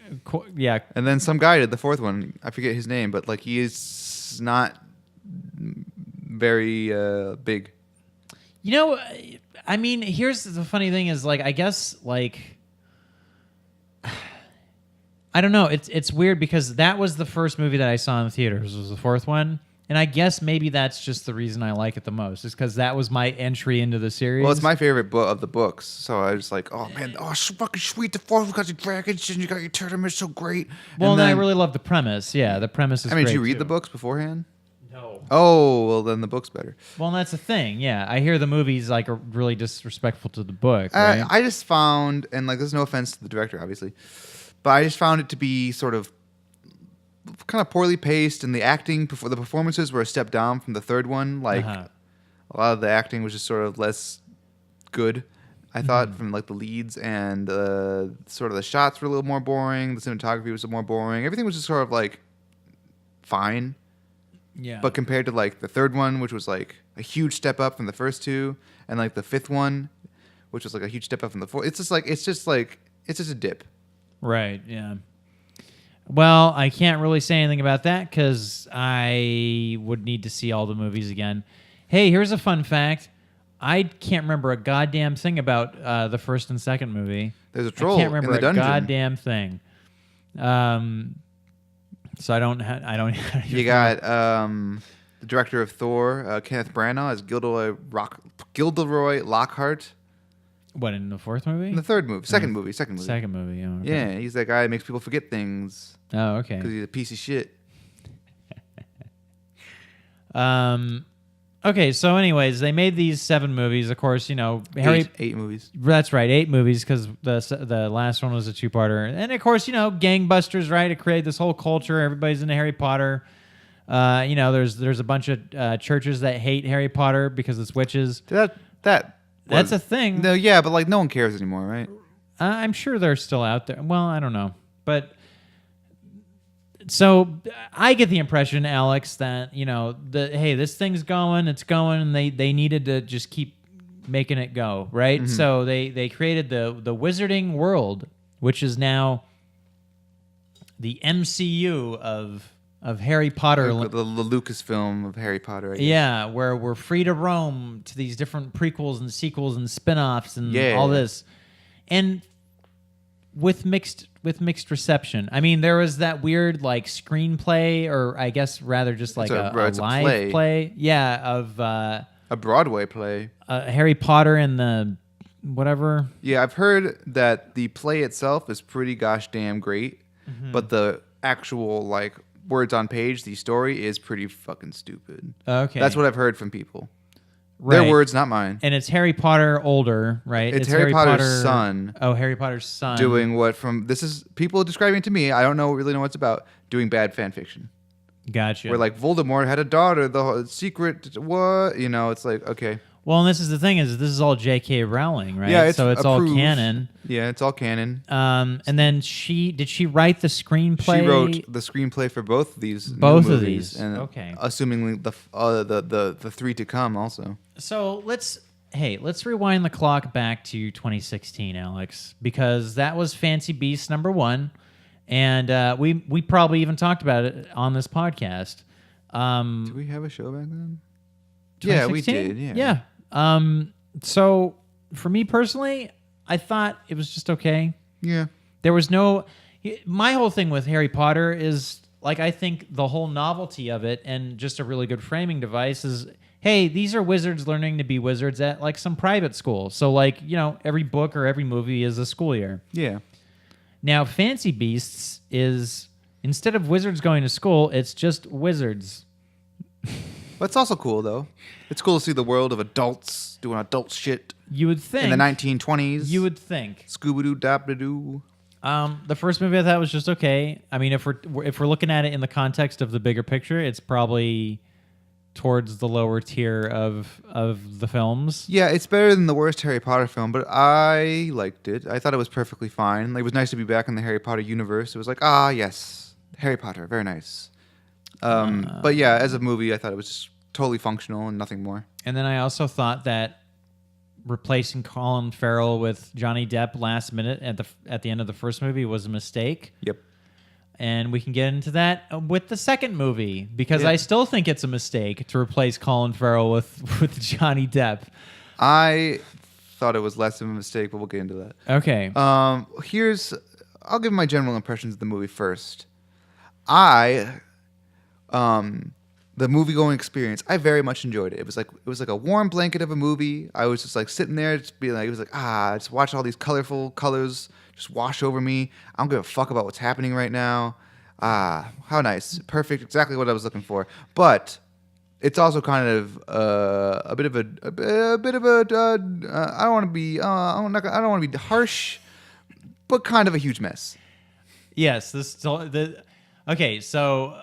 And then some guy did the fourth one. I forget his name, but like he is not very big. You know, I mean, here's the funny thing is like I guess like I don't know. It's weird because that was the first movie that I saw in the theaters. Was the fourth one, and I guess maybe that's just the reason I like it the most. Is because that was my entry into the series. Well, it's my favorite book of the books, so I was like, oh man, it's fucking sweet. The fourth one got your dragons and you got your tournament, so great. Well, and I really love the premise. Yeah, the premise is. I mean, did you read too. the books beforehand? No. Oh, well, then the book's better. Well, and that's the thing. Yeah, I hear the movies like are really disrespectful to the book. Right? I just found, and like, there's no offense to the director, obviously. But I just found it to be sort of kind of poorly paced, and the acting, the performances were a step down from the third one. Like a lot of the acting was just sort of less good, I thought, from like the leads, and sort of the shots were a little more boring. The cinematography was more boring. Everything was just sort of like fine. Yeah. But compared to like the third one, which was like a huge step up from the first two, and like the fifth one, which was like a huge step up from the fourth, it's just a dip. Right, yeah. Well, I can't really say anything about that because I would need to see all the movies again. Hey, here's a fun fact. I can't remember a goddamn thing about the first and second movie. There's a troll I can't remember in the dungeon. A goddamn thing. So I don't. You got the director of Thor, Kenneth Branagh, as Gilderoy Lockhart. What, in the fourth movie? In the third movie. Second movie. Second movie, oh, okay. Yeah, he's that guy that makes people forget things. Oh, okay. Because he's a piece of shit. Okay, so anyways, they made these 7 movies. Of course, you know, Eight movies. That's right, 8 movies because the last one was a 2-parter. And of course, you know, gangbusters, right? It created this whole culture. Everybody's into Harry Potter. You know, there's a bunch of churches that hate Harry Potter because it's witches. That's a thing. No, yeah, but like no one cares anymore, right? I'm sure they're still out there. Well, I don't know. But so I get the impression, Alex, that, you know, hey, this thing's going, it's going, and they needed to just keep making it go, right? So they created the Wizarding World, which is now the MCU of Harry Potter. The Lucasfilm of Harry Potter, I guess. Yeah, where we're free to roam to these different prequels and sequels and spin-offs and all this. And with mixed reception. I mean, there was that weird like screenplay, or I guess rather just like a live play. Yeah, of a Broadway play. Harry Potter and the whatever. Yeah, I've heard that the play itself is pretty gosh damn great, but the actual like words on page, the story is pretty fucking stupid. Okay. That's what I've heard from people. Right. Their words, not mine. And it's Harry Potter older, right? It's Harry Potter's son. Oh, Harry Potter's son. Doing what from... This is people describing it to me. I don't really know what it's about. Doing bad fan fiction. Gotcha. Where like Voldemort had a daughter, the secret... What? You know, it's like, okay. Well, and this is the thing, is this is all J.K. Rowling, right? Yeah, so it's all canon. Yeah, it's all canon. And then did she write the screenplay? She wrote the screenplay for both of these. Both new of movies, these. and okay. Assuming the three to come also. So let's rewind the clock back to 2016, Alex, because that was Fancy Beasts #1, and we probably even talked about it on this podcast. Do we have a show back then? Yeah, we did. Yeah. So for me personally, I thought it was just okay. Yeah. There was no... My whole thing with Harry Potter is, like, I think the whole novelty of it and just a really good framing device is, hey, these are wizards learning to be wizards at, like, some private school. So, like, you know, every book or every movie is a school year. Yeah. Now, Fancy Beasts is, instead of wizards going to school, it's just wizards. But it's also cool, though. It's cool to see the world of adults doing adult shit. You would think. In the 1920s. You would think. Scooby-Doo-Dap-da-Doo. The first movie I thought was just okay. I mean, if we're looking at it in the context of the bigger picture, it's probably towards the lower tier of the films. Yeah, it's better than the worst Harry Potter film, but I liked it. I thought it was perfectly fine. Like, it was nice to be back in the Harry Potter universe. It was like, yes, Harry Potter, very nice. But yeah, as a movie, I thought it was just totally functional and nothing more. And then I also thought that replacing Colin Farrell with Johnny Depp last minute at the end of the first movie was a mistake. Yep. And we can get into that with the second movie, because I still think it's a mistake to replace Colin Farrell with Johnny Depp. I thought it was less of a mistake, but we'll get into that. Okay. I'll give my general impressions of the movie first. The movie-going experience, I very much enjoyed it. It was like a warm blanket of a movie. I was just like sitting there, just being like, it was like, just watch all these colorful colors just wash over me. I don't give a fuck about what's happening right now. How nice, perfect, exactly what I was looking for. But it's also kind of a bit of a I don't want to be harsh, but kind of a huge mess. Yes, okay, so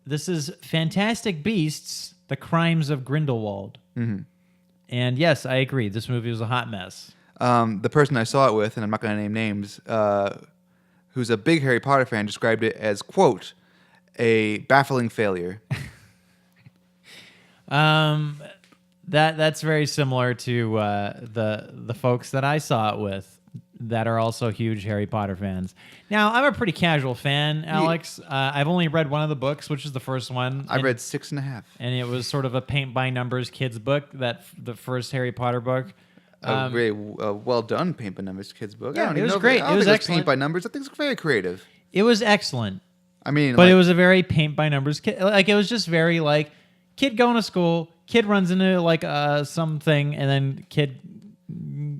this is Fantastic Beasts: The Crimes of Grindelwald. Mm-hmm. And yes, I agree. This movie was a hot mess. The person I saw it with, and I'm not going to name names, who's a big Harry Potter fan, described it as, quote, a baffling failure. That's very similar to the folks that I saw it with that are also huge Harry Potter fans. Now, I'm a pretty casual fan, Alex. I've only read one of the books, which is the first one. I read 6.5. And it was sort of a paint-by-numbers kids book, the first Harry Potter book. A very well done paint-by-numbers kids book. Yeah, it was great. It was excellent. Paint-by-numbers. I think it's very creative. It was excellent. I mean... But it was a very paint-by-numbers kid. Like, it was just very, like, kid going to school, kid runs into, like, something, and then kid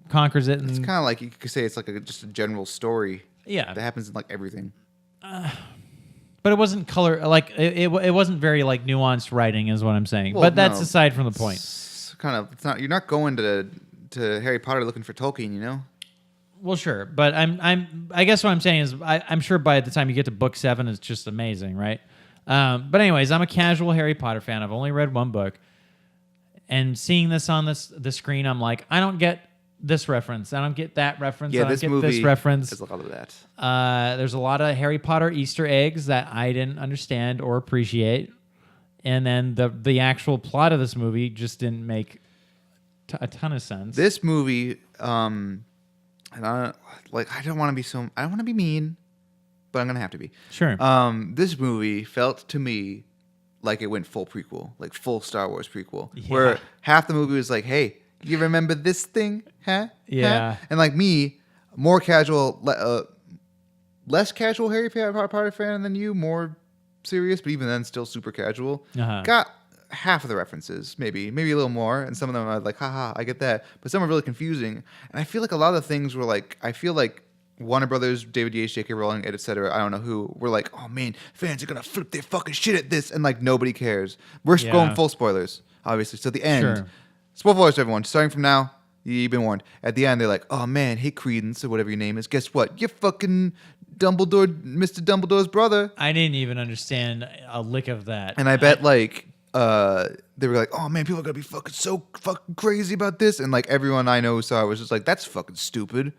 conquers it. And it's kind of like, you could say it's like just a general story. Yeah. That happens in, like, everything. But it wasn't color, like, it wasn't very, like, nuanced writing is what I'm saying. Well, but that's aside from the point. It's kind of, it's not, you're not going to Harry Potter looking for Tolkien, you know? Well, sure. But I guess what I'm saying is I'm sure by the time you get to book 7, it's just amazing, right? But anyways, I'm a casual Harry Potter fan. I've only read one book. And seeing this on the screen, I'm like, I don't get this reference. I don't get that reference. Yeah, I don't get this reference. There's a lot of that. There's a lot of Harry Potter Easter eggs that I didn't understand or appreciate. And then the actual plot of this movie just didn't make a ton of sense. This movie, and I don't want to be mean, but I'm gonna have to be. Sure. This movie felt to me like it went full prequel, like full Star Wars prequel, Yeah. where half the movie was like, "Hey, you remember this thing, huh?" Yeah. Huh? And like me, more casual, less casual Harry Potter fan than you, more serious, but even then, still super casual. Got half of the references, maybe a little more, and some of them are like, haha, I get that, but some are really confusing. And I feel like a lot of the things were like, I feel like Warner Brothers, David Yates, J.K. Rowling, etc. I don't know who were like, oh man, fans are gonna flip their fucking shit at this, and like nobody cares. We're going full spoilers, obviously. So the end, Sure. spoilers to everyone. Starting from now, you've been warned. At the end, they're like, oh man, hey Credence or whatever your name is. Guess what? You're fucking Dumbledore, Mr. Dumbledore's brother. I didn't even understand a lick of that. And I bet they were like, oh man, people are gonna be so fucking crazy about this, and like everyone I know who saw it was just like, that's fucking stupid.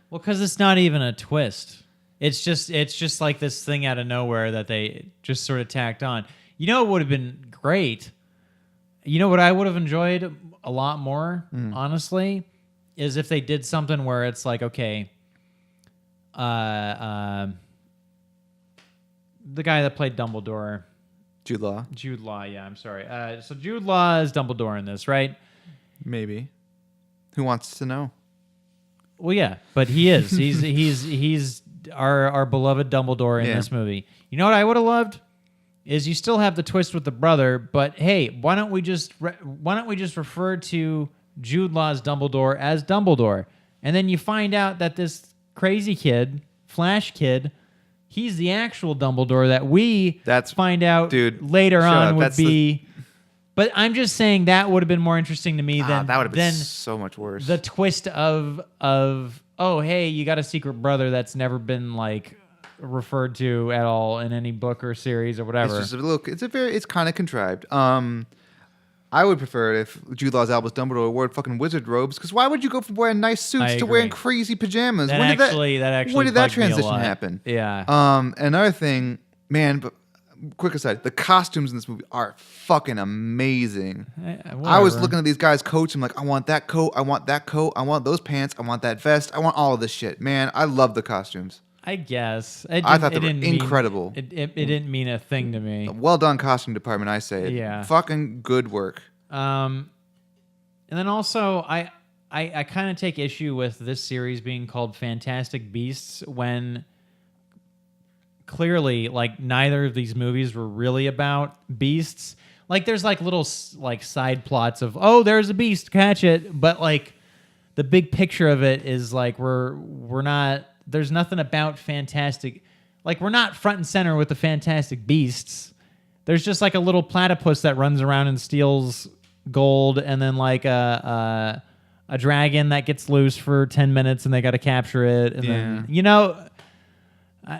Well, because it's not even a twist. It's just like this thing out of nowhere that they just sort of tacked on. You know, it would have been great. You know what I would have enjoyed a lot more, honestly, is if they did something where it's like, okay, the guy that played Dumbledore. Jude Law, yeah, I'm sorry. So Jude Law is Dumbledore in this, right? maybe. Who wants to know? Well, yeah, but he is. He's our beloved Dumbledore in this movie. You know what I would have loved is you still have the twist with the brother, but hey, why don't we just refer to Jude Law's Dumbledore as Dumbledore, and then you find out that this crazy kid, Flash kid, he's the actual Dumbledore that we find out later on would be. But I'm just saying that would have been more interesting to me than that would have been so much worse. The twist of oh hey, you got a secret brother that's never been like referred to at all in any book or series or whatever. It's just it's kind of contrived. I would prefer it if Jude Law's Albus Dumbledore wore fucking wizard robes, because why would you go from wearing nice suits to wearing crazy pajamas? When did that transition happen? Yeah. Another thing, man, but quick aside, the costumes in this movie are fucking amazing. I was looking at these guys' coats. I'm like, I want that coat. I want that coat. I want those pants. I want that vest. I want all of this shit. Man, I love the costumes. I guess. I thought they were incredible. It didn't mean a thing to me. Well done, costume department, I say. Yeah. Fucking good work. And then also, I kind of take issue with this series being called Fantastic Beasts when clearly, like, neither of these movies were really about beasts. Like, there's like little like side plots of, oh, there's a beast, catch it. But like, the big picture of it is like we're not. There's nothing about fantastic. Like, we're not front and center with the Fantastic Beasts. There's just like a little platypus that runs around and steals gold, and then like a dragon that gets loose for 10 minutes and they got to capture it. And then, you know,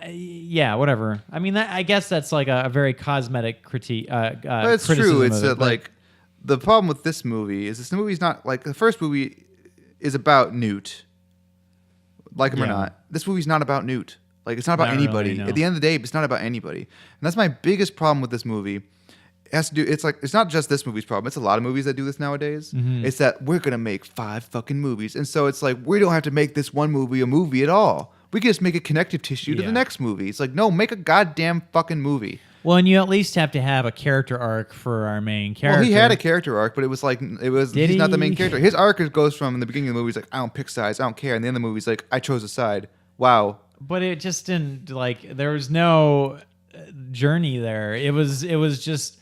yeah, whatever. I mean, I guess that's like a very cosmetic critique. But it's true. It's like the problem with this movie is this movie's not like the first movie is about Newt. Like him or not, this movie's not about Newt. Like, it's not about anybody. Really, no. At the end of the day, it's not about anybody. And that's my biggest problem with this movie. It has to do. It's like, it's not just this movie's problem. It's a lot of movies that do this nowadays. Mm-hmm. It's that we're gonna make 5 fucking movies, and so it's like we don't have to make this one movie a movie at all. We can just make a connective tissue to the next movie. It's like, no, make a goddamn fucking movie. Well, and you at least have to have a character arc for our main character. Well, he had a character arc, but it was like he's not the main character. His arc goes from in the beginning of the movie, he's like, I don't pick sides, I don't care. And the end of the movie, he's like, I chose a side. Wow. But it just didn't, like, there was no journey there. It was just,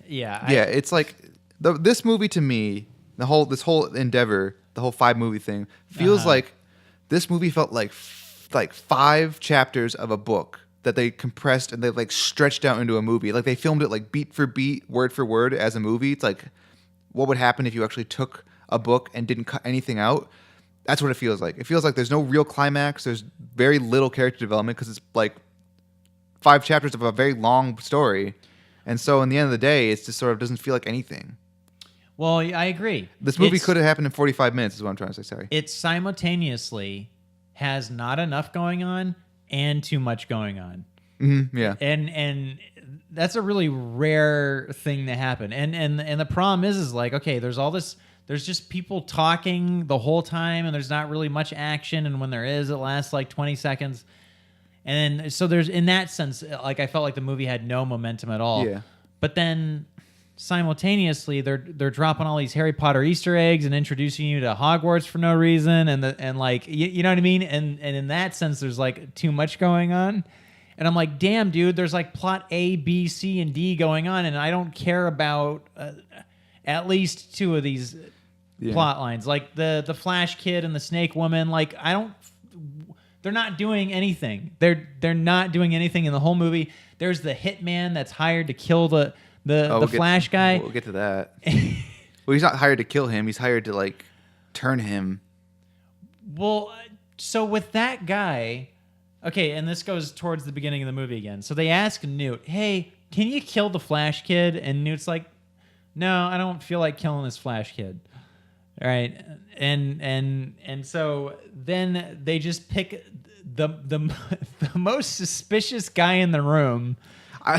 yeah. It's like this movie to me, this whole endeavor, the whole 5 movie thing feels like this movie felt like 5 chapters of a book that they compressed and they like stretched out into a movie. Like, they filmed it like beat for beat, word for word as a movie. It's like, what would happen if you actually took a book and didn't cut anything out? That's what it feels like. It feels like there's no real climax. There's very little character development because it's like 5 chapters of a very long story. And so in the end of the day, it just sort of doesn't feel like anything. Well, I agree. This movie could have happened in 45 minutes is what I'm trying to say. Sorry. It simultaneously has not enough going on and too much going on. Mm-hmm, yeah. And that's a really rare thing to happen. And the problem is like, okay, there's all this there's just people talking the whole time, and there's not really much action. And when there is, it lasts like 20 seconds. And then, so there's, in that sense, like I felt like the movie had no momentum at all. Yeah. But then simultaneously, they're dropping all these Harry Potter Easter eggs and introducing you to Hogwarts for no reason, and like you know what I mean. And in that sense, there's like too much going on. And I'm like, damn, dude, there's like plot A, B, C, and D going on, and I don't care about at least two of these plot lines, like the Flash kid and the Snake Woman. Like, I don't. They're not doing anything. They're not doing anything in the whole movie. There's the hitman that's hired to kill the Flash guy. We'll get to that. Well, he's not hired to kill him. He's hired to like turn him. Well, so with that guy. Okay, and this goes towards the beginning of the movie again. So they ask Newt, hey, can you kill the Flash kid? And Newt's like, no, I don't feel like killing this Flash kid. All right. And so then they just pick the most suspicious guy in the room.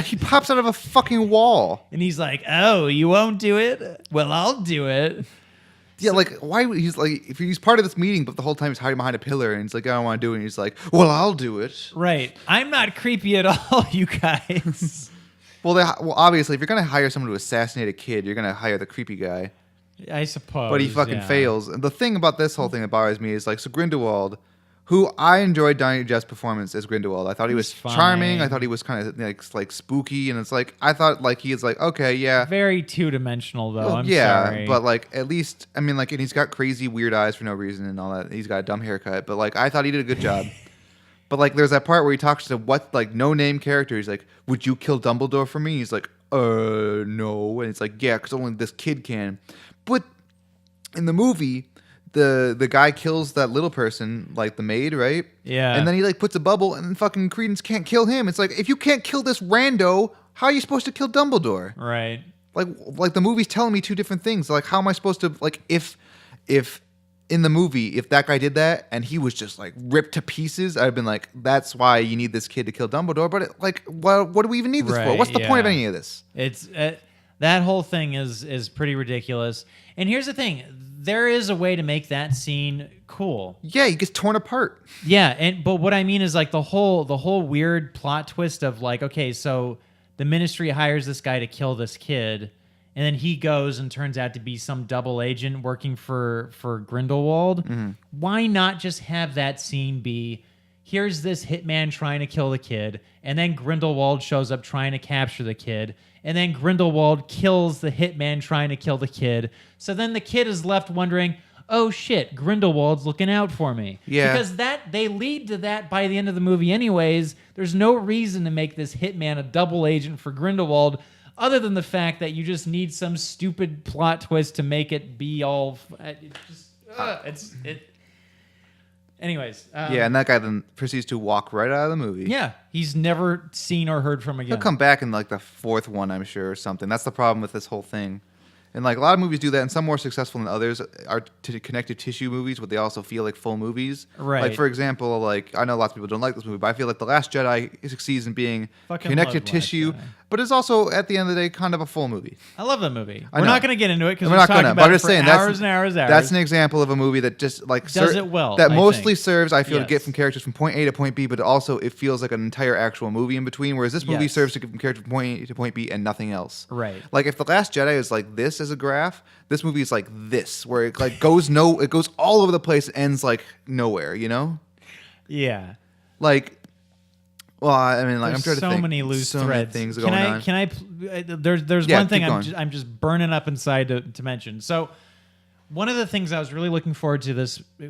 He pops out of a fucking wall. And he's like, oh, you won't do it? Well, I'll do it. Yeah, like, why? He's like, if he's part of this meeting, but the whole time he's hiding behind a pillar, and he's like, I don't want to do it. And he's like, well, I'll do it. Right. I'm not creepy at all, you guys. Well, obviously, if you're going to hire someone to assassinate a kid, you're going to hire the creepy guy. I suppose. But he fucking fails. And the thing about this whole thing that bothers me is, like, so Grindelwald, who I enjoyed Donnie Jeff's performance as Grindelwald. I thought he was charming. I thought he was kind of like spooky, and it's like I thought like he is like okay, yeah, very two-dimensional though. Well, I'm sorry, but like at least I mean like, and he's got crazy weird eyes for no reason and all that. He's got a dumb haircut, but like I thought he did a good job. But like there's that part where he talks to what like no name character. He's like, "Would you kill Dumbledore for me?" He's like, no," and it's like, "Yeah, because only this kid can." But in the movie, the guy kills that little person, like the maid, right? Yeah. And then he like puts a bubble, and then fucking Credence can't kill him. It's like, if you can't kill this rando, how are you supposed to kill Dumbledore? Right. Like the movie's telling me two different things. Like, how am I supposed to like if in the movie, if that guy did that and he was just like ripped to pieces, I'd been like, that's why you need this kid to kill Dumbledore. But like, what do we even need this for? What's the point of any of this? It's that whole thing is pretty ridiculous. And here's the thing. There is a way to make that scene cool. Yeah, he gets torn apart. Yeah, but what I mean is like the whole weird plot twist of like, okay, so the Ministry hires this guy to kill this kid, and then he goes and turns out to be some double agent working for Grindelwald. Mm-hmm. Why not just have that scene be, here's this hitman trying to kill the kid, and then Grindelwald shows up trying to capture the kid, and then Grindelwald kills the hitman trying to kill the kid. So then the kid is left wondering, oh shit, Grindelwald's looking out for me. Yeah. Because they lead to that by the end of the movie anyways. There's no reason to make this hitman a double agent for Grindelwald other than the fact that you just need some stupid plot twist to make it be all... Anyways. Yeah, and that guy then proceeds to walk right out of the movie. Yeah, he's never seen or heard from again. He'll come back in like the fourth one, I'm sure, or something. That's the problem with this whole thing. And like a lot of movies do that, and some more successful than others are connective tissue movies, but they also feel like full movies. Right. Like for example, like I know lots of people don't like this movie, but I feel like The Last Jedi succeeds in being Fucking connective tissue, but it's also at the end of the day kind of a full movie. I love that movie. We're not going to get into it because we're not talking gonna, about but it for hours and hours. That's an example of a movie that just like does it well. That I mostly think. serves, I feel, Yes. to get from characters from point A to point B, but also it feels like an entire actual movie in between. Whereas this movie Yes. serves to get from character from point A to point B and nothing else. Right. Like if The Last Jedi is like this as a graph, this movie is like this, where it like goes all over the place and ends like nowhere. You know? Yeah. Like. Well, I mean, like There's I'm trying to so think. many loose so threads. Many things going on. Can I? There's Yeah, one thing keep going. I'm just burning up inside to mention. So, one of the things I was really looking forward to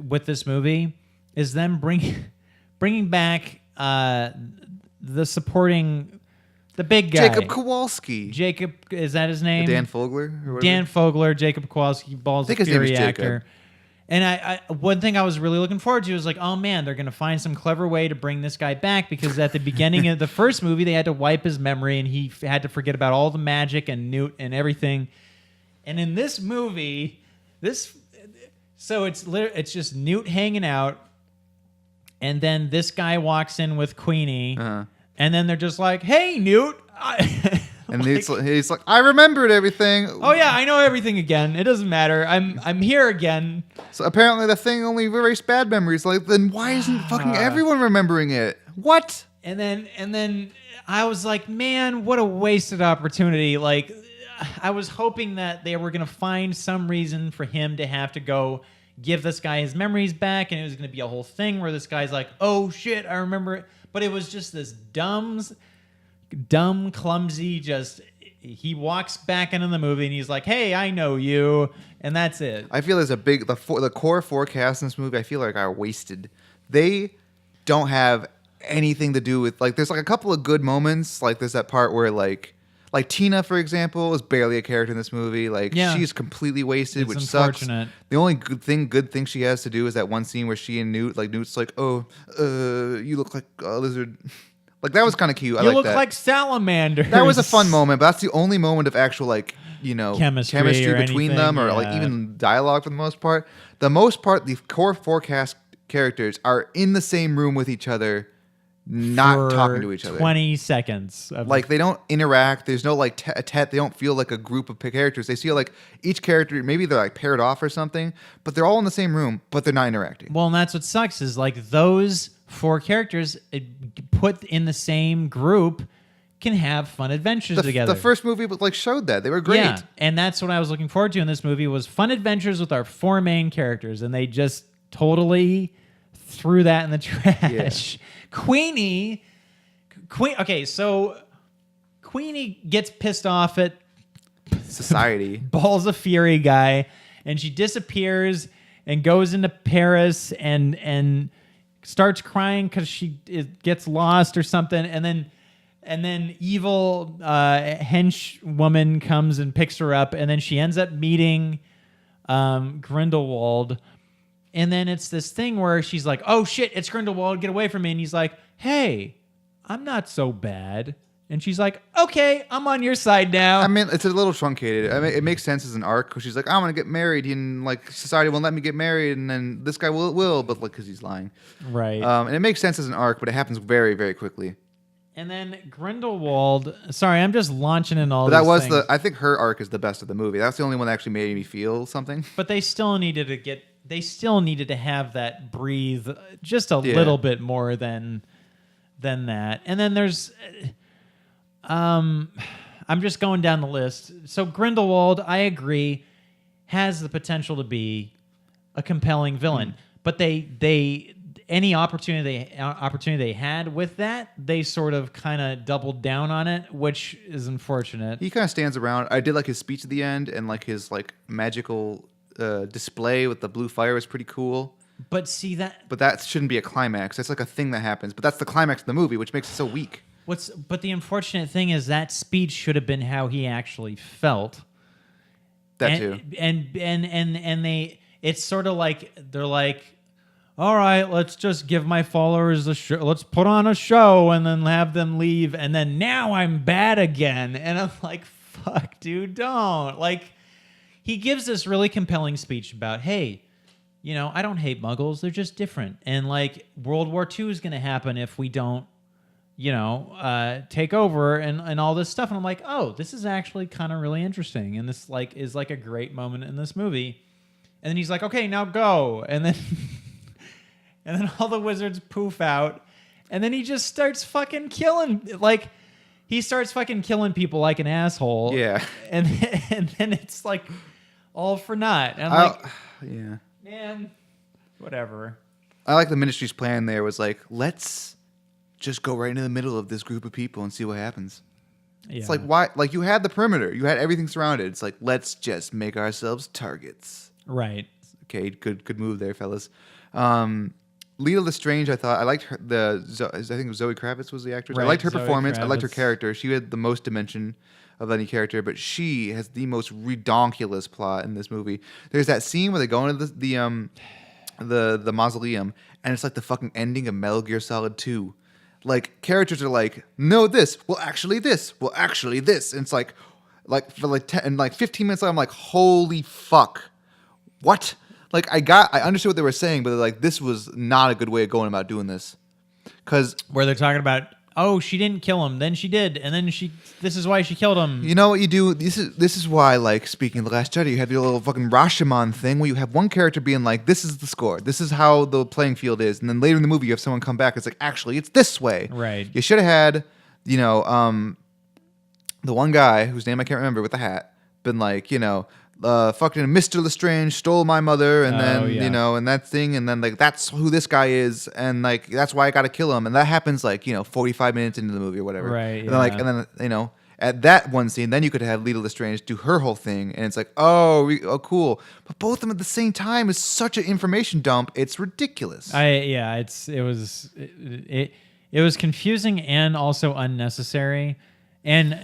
with this movie is them bringing back the supporting the big guy, Jacob Kowalski. Jacob, is that his name? Dan Fogler. Or whatever? Dan Fogler, Jacob Kowalski, Balls of his name is Fury Jacob. actor. And I one thing I was really looking forward to was like, oh man, they're going to find some clever way to bring this guy back, because at the beginning of the first movie, they had to wipe his memory and he had to forget about all the magic and Newt and everything. And in this movie, so it's just Newt hanging out, and then this guy walks in with Queenie, and then they're just like, hey, Newt. And he's like, I remembered everything. Oh yeah, I know everything again. It doesn't matter. I'm here again. So apparently the thing only erased bad memories. Like, then why isn't fucking everyone remembering it? What? And then I was like, man, what a wasted opportunity. Like, I was hoping that they were gonna find some reason for him to have to go give this guy his memories back, and it was gonna be a whole thing where this guy's like, oh shit, I remember it. But it was just this dumb, clumsy, just he walks back into the movie and he's like, hey, I know you, and that's it. I feel there's a big the core forecast in this movie. I feel like are wasted. They don't have anything to do with, like, there's like a couple of good moments. Like there's that part where like Tina, for example, is barely a character in this movie. Like she's completely wasted, it's which unfortunate. sucks. The only good thing she has to do is that one scene where she and Newt's like, oh, you look like a lizard. Like that was kind of cute. I you like look that. like salamanders. That was a fun moment, but that's the only moment of actual chemistry between anything, them, or like even dialogue for the most part. The core forecast characters are in the same room with each other, not talking to each other. 20 seconds. Like they don't interact. There's no like they don't feel like a group of characters. They feel like each character, maybe they're like paired off or something, but they're all in the same room, but they're not interacting. Well, and that's what sucks is like those 4 characters put in the same group can have fun adventures together. The first movie showed that. They were great. Yeah, and that's what I was looking forward to in this movie was fun adventures with our 4 main characters, and they just totally threw that in the trash. Yeah. Okay, so Queenie gets pissed off at society. Balls of Fury guy, and she disappears and goes into Paris and starts crying because she gets lost or something, and then evil hench woman comes and picks her up, and then she ends up meeting Grindelwald. And then it's this thing where she's like, oh shit, it's Grindelwald, get away from me. And he's like, hey, I'm not so bad. And she's like, okay, I'm on your side now. I mean, it's a little truncated. I mean, it makes sense as an arc because she's like, I want to get married, and like society won't let me get married, and then this guy will, but like because he's lying, right? And it makes sense as an arc, but it happens very, very quickly. And then Grindelwald. Sorry, I'm just launching in all. But these things. I think her arc is the best of the movie. That's the only one that actually made me feel something. But they still needed to have that breathe just a little bit more than that. And then there's. I'm just going down the list. So Grindelwald, I agree, has the potential to be a compelling villain, but they any opportunity they had with that, they sort of kind of doubled down on it, which is unfortunate. He kind of stands around. I did like his speech at the end, and like his like magical display with the blue fire was pretty cool. But see that. But that shouldn't be a climax. That's like a thing that happens. But that's the climax of the movie, which makes it so weak. But the unfortunate thing is that speech should have been how he actually felt. That too. And they, it's sort of like they're like, all right, let's just give my followers a show. Let's put on a show and then have them leave. And then now I'm bad again. And I'm like, fuck, dude, don't. Like, he gives this really compelling speech about, hey, I don't hate Muggles. They're just different. And like World War II is going to happen if we don't, take over and all this stuff. And I'm like, oh, this is actually kind of really interesting. And this like is like a great moment in this movie. And then he's like, okay, now go. And then and then all the wizards poof out. And then he just starts fucking killing people like an asshole. Yeah. And then it's like all for naught. And I'm like, yeah. Man, whatever. I like the ministry's plan there was like, let's just go right into the middle of this group of people and see what happens. Yeah. It's like, why? Like, you had the perimeter. You had everything surrounded. It's like, let's just make ourselves targets. Right. Okay, good move there, fellas. Lita Lestrange, I liked her. I think Zoe Kravitz was the actress. Right, I liked her performance. Kravitz. I liked her character. She had the most dimension of any character, but she has the most redonkulous plot in this movie. There's that scene where they go into the mausoleum, and it's like the fucking ending of Metal Gear Solid 2. Like, characters are like, no, this, well, actually this, well, actually this. And it's like for like 10 and like 15 minutes later, I'm like, holy fuck. What? Like, I understood what they were saying, but they're like, this was not a good way of going about doing this. Because where they're talking about oh, she didn't kill him, then she did, and then this is why she killed him. You know what you do? This is why, like, speaking of The Last Jedi, you have your little fucking Rashomon thing where you have one character being like, this is the score, this is how the playing field is, and then later in the movie you have someone come back, it's like, actually, it's this way. Right. You should have had, you know, the one guy whose name I can't remember with the hat, been like, you know, fucking Mr. Lestrange stole my mother, and then you know, and that thing, and then like that's who this guy is, and like that's why I got to kill him, and that happens like, you know, 45 minutes into the movie or whatever, right? And then like, and then you know, at that one scene, then you could have Lita Lestrange do her whole thing, and it's like, oh, cool, but both of them at the same time is such an information dump, it's ridiculous. It was confusing and also unnecessary. And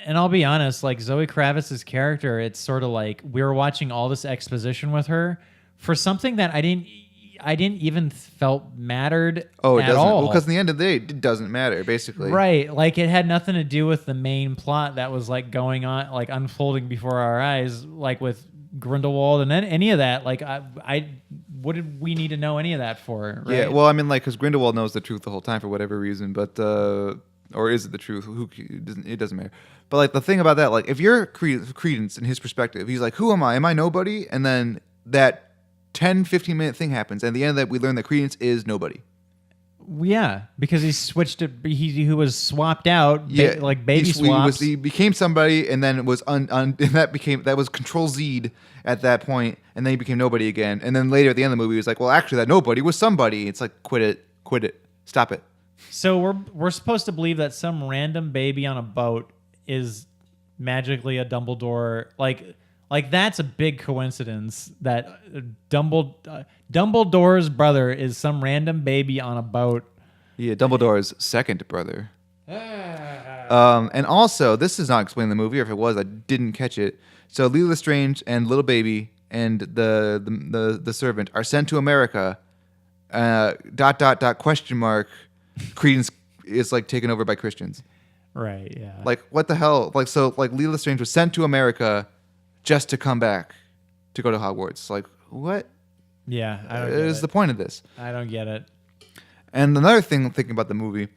I'll be honest, like Zoe Kravitz's character, it's sort of like we were watching all this exposition with her for something that I didn't even felt mattered it at doesn't. all. Well, because in the end of the day, it doesn't matter, basically. Right. Like it had nothing to do with the main plot that was like going on, like unfolding before our eyes, like with Grindelwald and any of that. Like what did we need to know any of that for? Right? Yeah, well, I mean, like, because Grindelwald knows the truth the whole time for whatever reason, but or is it the truth? It doesn't matter. But like the thing about that, like if you're Credence in his perspective, he's like, who am I? Am I nobody? And then that 10, 15-minute thing happens, and at the end of that, we learn that Credence is nobody. Yeah, because he switched it. He was swapped out. Like baby swaps. He became somebody, and then it was and that was Control Z'd at that point, and then he became nobody again. And then later at the end of the movie, he was like, well, actually, that nobody was somebody. It's like, quit it, stop it. So we're supposed to believe that some random baby on a boat is magically a Dumbledore. Like that's a big coincidence that Dumbledore's brother is some random baby on a boat. Yeah, Dumbledore's second brother. And also, this is not explained in the movie, or if it was, I didn't catch it. So Lita Lestrange and little baby and the servant are sent to America. ... question mark. Credence is like taken over by Christians. Right, yeah. Like, what the hell? Like, so, like, Lita Lestrange was sent to America just to come back to go to Hogwarts. Like, what? Yeah, I don't get it. Is the point of this? I don't get it. And another thing thinking about the movie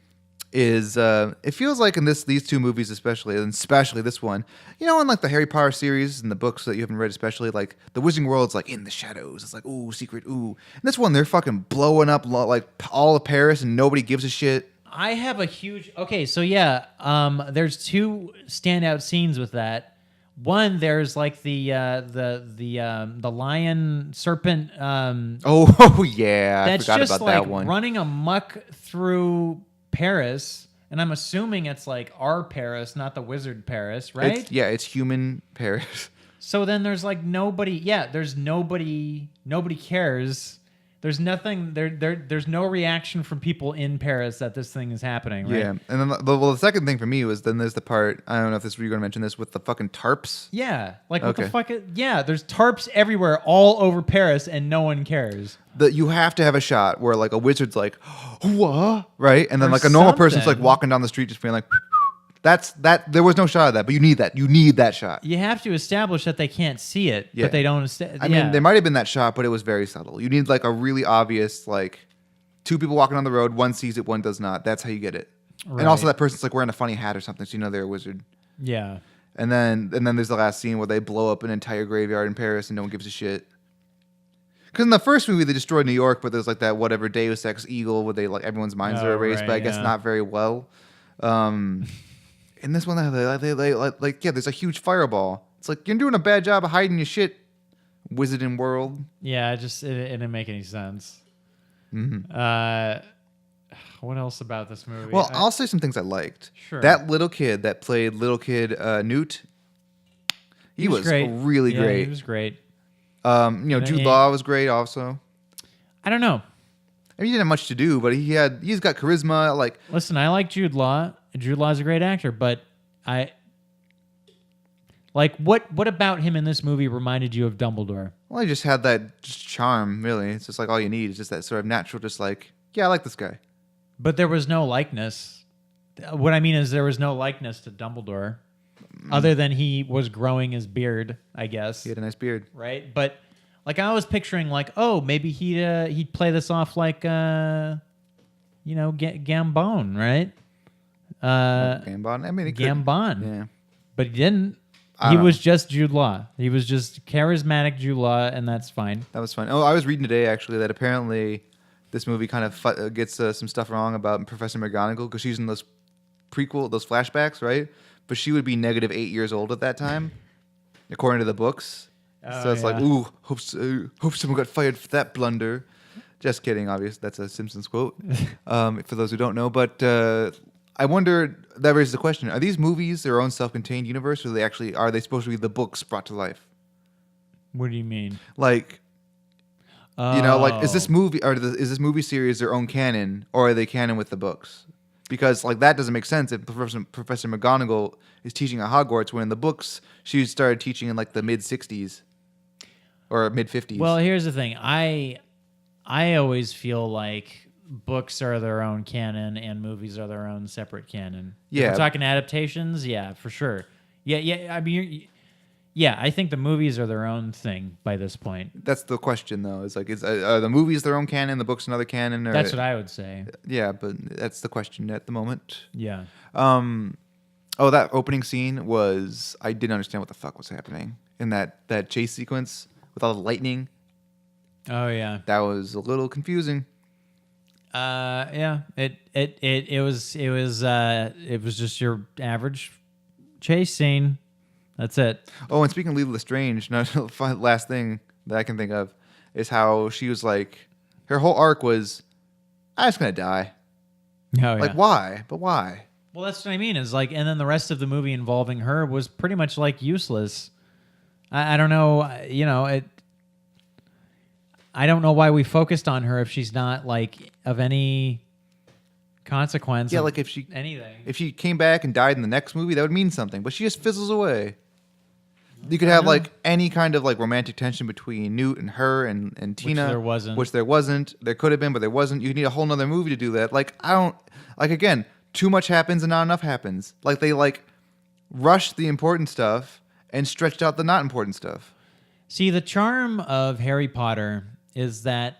is it feels like in these two movies especially, and especially this one, you know, in like the Harry Potter series and the books that you haven't read especially, like the Wizarding World's like in the shadows. It's like, ooh, secret, ooh. And this one, they're fucking blowing up like all of Paris and nobody gives a shit. I have a huge... Okay, so yeah, there's two standout scenes with that. One, there's like the lion serpent. Oh yeah, I forgot about that one. Running amok through Paris, and I'm assuming it's like our Paris, not the wizard Paris, right? It's human Paris. So then there's like nobody. Yeah, there's nobody. Nobody cares. There's nothing. There's no reaction from people in Paris that this thing is happening. Right? Yeah, and then the second thing for me was then there's the part, I don't know if you're going to mention this, with the fucking tarps. Yeah, like what the fuck? There's tarps everywhere, all over Paris, and no one cares. You have to have a shot where like a wizard's like, what? Right, and then like a normal person's like walking down the street just being like. That. There was no shot of that, but you need that. You need that shot. You have to establish that they can't see it, but they don't. I mean, there might have been that shot, but it was very subtle. You need like a really obvious, like two people walking on the road. One sees it, one does not. That's how you get it. Right. And also that person's like wearing a funny hat or something, so you know they're a wizard. Yeah. And then there's the last scene where they blow up an entire graveyard in Paris and no one gives a shit. Because in the first movie they destroyed New York, but there's like that whatever Deus Ex Eagle where they like everyone's minds are erased, but I guess not very well. In this one, there's a huge fireball. It's like, you're doing a bad job of hiding your shit, Wizarding World. Yeah, it didn't make any sense. Mm-hmm. What else about this movie? Well, I'll say some things I liked. Sure. That little kid that played Newt, he was great. Really great. He was great. Jude Law was great also. I don't know. I mean, he didn't have much to do, but he's got charisma. Like, listen, I like Jude Law. Jude Law's a great actor, but what about him in this movie reminded you of Dumbledore? Well, he just had that charm, really. It's just like all you need is just that sort of natural, just like, yeah, I like this guy. But there was no likeness. What I mean is there was no likeness to Dumbledore, other than he was growing his beard, I guess. He had a nice beard. Right? But like I was picturing like, oh, maybe he'd play this off like Gambone, right? Gambon. I mean, he could. Gambon. Yeah. But he didn't. I He don't was know. just Jude Law. He was just charismatic Jude Law, and that's fine. That was fun. Oh, I was reading today actually that apparently this movie kind of gets some stuff wrong about Professor McGonagall because she's in those flashbacks, right? But she would be -8 years old at that time, according to the books. Oh, So it's like, yeah. ooh, hope someone got fired for that blunder. Just kidding, obviously. That's a Simpsons quote, for those who don't know. But I wonder, that raises the question, are these movies their own self-contained universe, or are they supposed to be the books brought to life? What do you mean? Like, is this Oh. movie, is this movie series their own canon, or are they canon with the books? Because like that doesn't make sense if Professor McGonagall is teaching at Hogwarts when in the books she started teaching in like the mid-60s or mid-50s. Well, here's the thing. I always feel like books are their own canon and movies are their own separate canon. If Yeah. we're talking adaptations, yeah, for sure. Yeah. I mean, yeah, I think the movies are their own thing by this point. That's the question, though. Is like, are the movies their own canon, the books another canon? Or, That's what I would say. Yeah, but that's the question at the moment. Yeah. Oh, that opening scene was, I didn't understand what the fuck was happening in that chase sequence with all the lightning. Oh yeah. That was a little confusing. Yeah. It was just your average chase scene. That's it. Oh, and speaking of Lila Lestrange, last thing that I can think of is how she was like, her whole arc was, I'm just gonna die. Oh yeah. Like, why? But why? Well, that's what I mean. Is like, and then the rest of the movie involving her was pretty much like useless. I don't know. You know it. I don't know why we focused on her if she's not like of any consequence. Yeah, of like if she came back and died in the next movie, that would mean something. But she just fizzles away. You could have like any kind of like romantic tension between Newt and her and Tina, there wasn't. Which there wasn't. There could have been, but there wasn't. You need a whole nother movie to do that. Like again, too much happens and not enough happens. Like they like rushed the important stuff and stretched out the not important stuff. See, the charm of Harry Potter is that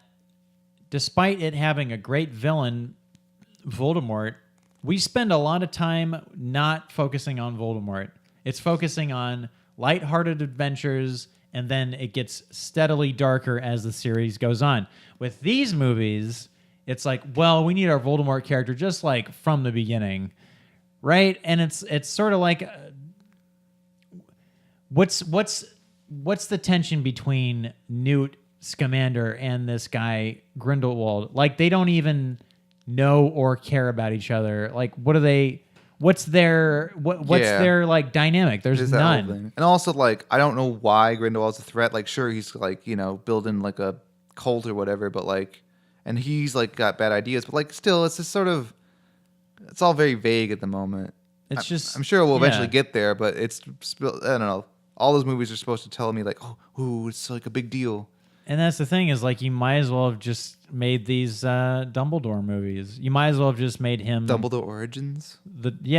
despite it having a great villain, Voldemort, we spend a lot of time not focusing on Voldemort. It's focusing on lighthearted adventures, and then it gets steadily darker as the series goes on. With these movies, it's like, well, we need our Voldemort character just like from the beginning, right? And it's sort of like, what's the tension between Newt Scamander and this guy Grindelwald? Like they don't even know or care about each other. Like what are they? What's their like dynamic? There's That whole none. thing. And also like I don't know why Grindelwald's a threat. Like sure he's like building like a cult or whatever, but like and he's like got bad ideas, but like still it's just sort of it's all very vague at the moment. I'm sure we'll eventually get there, but I don't know. All those movies are supposed to tell me like, oh, it's like a big deal. And that's the thing is like you might as well have just made these Dumbledore movies. You might as well have just made him Dumbledore Origins. That's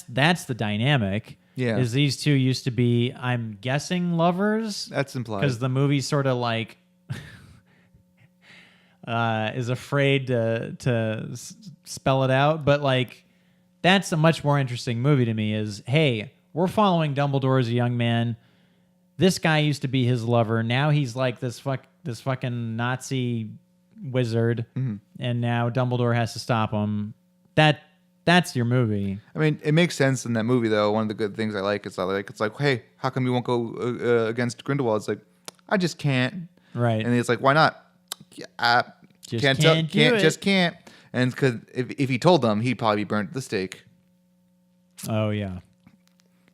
the dynamic. Yeah, is these two used to be, I'm guessing, lovers. That's implied because the movie sort of like is afraid to spell it out, but like that's a much more interesting movie to me. Is hey, we're following Dumbledore as a young man. This guy used to be his lover. Now he's like this fucking Nazi wizard, and now Dumbledore has to stop him. That's your movie. I mean, it makes sense in that movie though. One of the good things I like is it's like, hey, how come you won't go against Grindelwald? It's like, I just can't. Right. And it's like, why not? Just can't. And because if he told them, he'd probably be burnt at the stake. Oh yeah.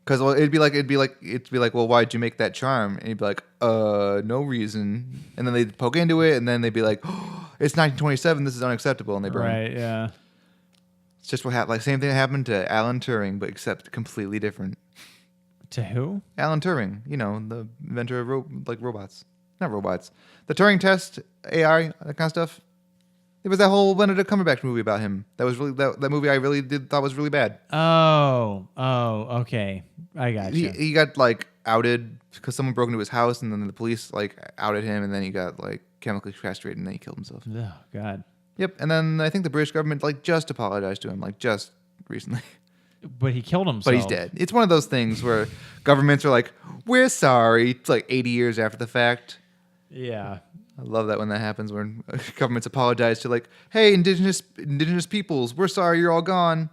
Because it'd be like, well, why'd you make that charm? And he'd be like, no reason. And then they'd poke into it, and then they'd be like, oh, it's 1927. This is unacceptable, and they burn. Right. Yeah. It's just what happened. Like same thing that happened to Alan Turing, but except completely different. To who? Alan Turing. The inventor of robots. Not robots. The Turing test, AI, that kind of stuff. There was that whole Benedict Cumberbatch movie about him. That was really that movie I really thought was really bad. Oh, okay. I got you. He got like outed because someone broke into his house, and then the police like outed him, and then he got like chemically castrated, and then he killed himself. Oh God. Yep. And then I think the British government like just apologized to him, like just recently. But he killed himself. But he's dead. It's one of those things where governments are like, we're sorry. It's like 80 years after the fact. Yeah. I love that when that happens, when governments apologize to like, hey, indigenous peoples, we're sorry you're all gone.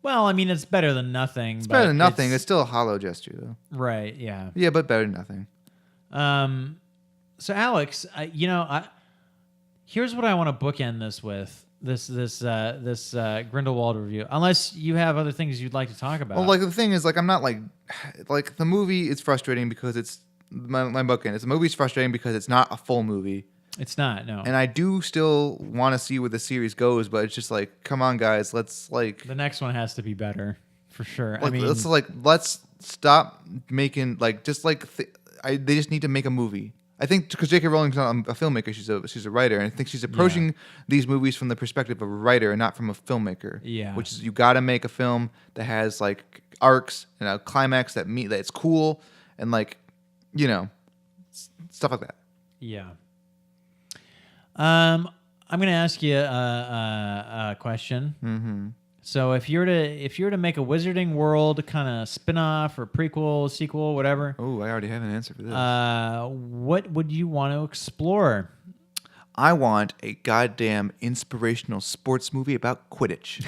Well, I mean, it's better than nothing. It's better than nothing. It's still a hollow gesture, though. Right, yeah. Yeah, but better than nothing. So, Alex, here's what I want to bookend this with. This Grindelwald review, unless you have other things you'd like to talk about. Well, like the thing is, like I'm not like the movie is frustrating because it's my bookend. The movie's frustrating because it's not a full movie. It's not, no. And I do still want to see where the series goes, but it's just like, come on, guys, let's like the next one has to be better for sure. Like, let's stop making like just like they just need to make a movie. I think because J.K. Rowling's not a filmmaker, she's a writer, and I think she's approaching these movies from the perspective of a writer and not from a filmmaker. Yeah, which is you got to make a film that has like arcs and a climax that it's cool and like stuff like that. Yeah. I'm gonna ask you a question. Mm-hmm. So if you're to make a Wizarding World kind of spin-off or prequel, sequel, whatever. Oh, I already have an answer for this. What would you want to explore? I want a goddamn inspirational sports movie about Quidditch.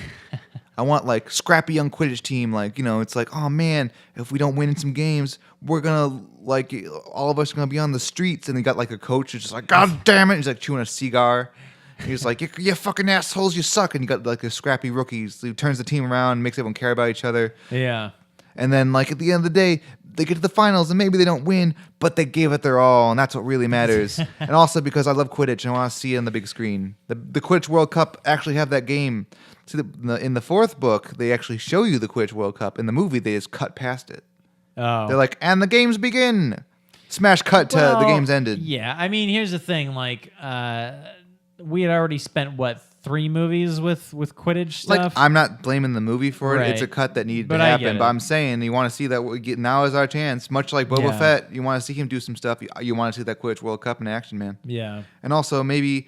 I want like scrappy young Quidditch team. Like, it's like, oh man, if we don't win in some games, we're gonna like all of us are gonna be on the streets. And they got like a coach who's just like, God damn it! He's like chewing a cigar. He's like, you fucking assholes, you suck. And you got like a scrappy rookie who turns the team around, makes everyone care about each other. Yeah. And then like at the end of the day, they get to the finals and maybe they don't win, but they gave it their all, and that's what really matters. And also because I love Quidditch and I want to see it on the big screen. The Quidditch World Cup actually have that game. See, in the fourth book, they actually show you the Quidditch World Cup. In the movie, they just cut past it. Oh. They're like, and the games begin. Smash cut to the game's ended. Yeah, I mean, here's the thing. Like, we had already spent, 3 movies with Quidditch stuff? Like, I'm not blaming the movie for it. Right. It's a cut that needed to happen. But I'm saying you want to see that now is our chance. Much like Boba Fett, you want to see him do some stuff. You want to see that Quidditch World Cup in action, man. Yeah. And also maybe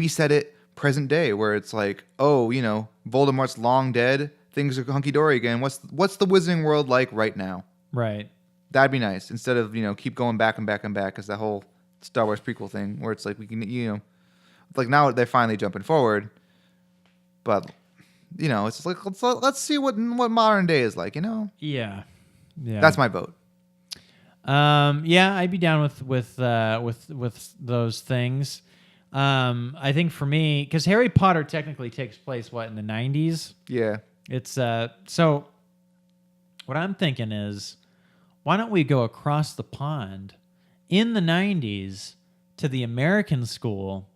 set it present day where it's like, oh, Voldemort's long dead. Things are hunky-dory again. What's the Wizarding World like right now? Right. That'd be nice. Instead of, keep going back and back and back as that whole Star Wars prequel thing where it's like we can, like now they're finally jumping forward. But, it's like, let's see what modern day is like, Yeah. Yeah. That's my vote. Yeah, I'd be down with those things. I think for me, because Harry Potter technically takes place, in the 90s? Yeah. It's, so what I'm thinking is, why don't we go across the pond in the 90s to the American school?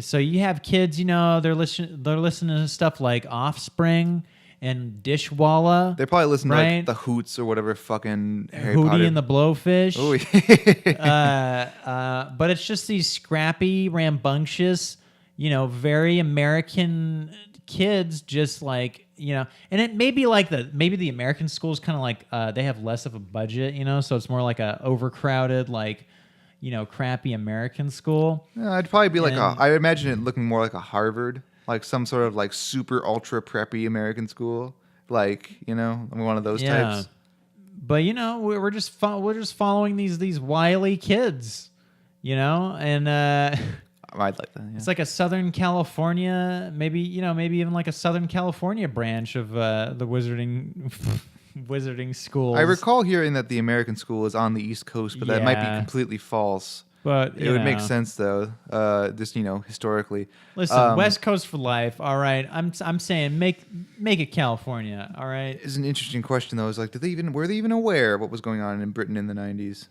So you have kids, they're listening to stuff like Offspring and Dishwalla. They probably listen to like the Hoots or whatever fucking Harry Hootie Potter. and the Blowfish. Oh, but it's just these scrappy, rambunctious, very American kids, just like, and it may be like maybe the American schools kind of like they have less of a budget, so it's more like a overcrowded, like, crappy American school. Yeah, it'd probably be like I imagine it looking more like a Harvard, like some sort of like super ultra preppy American school, like one of those types. But we're just following these wily kids, and I'd like that. Yeah. It's like a Southern California, maybe even like a Southern California branch of the Wizarding schools. I recall hearing that the American school is on the East Coast, but that might be completely false. But it would make sense though, just historically. Listen, West Coast for life. All right, I'm saying make it California. All right. It's an interesting question though. It's like, were they even aware of what was going on in Britain in the 90s?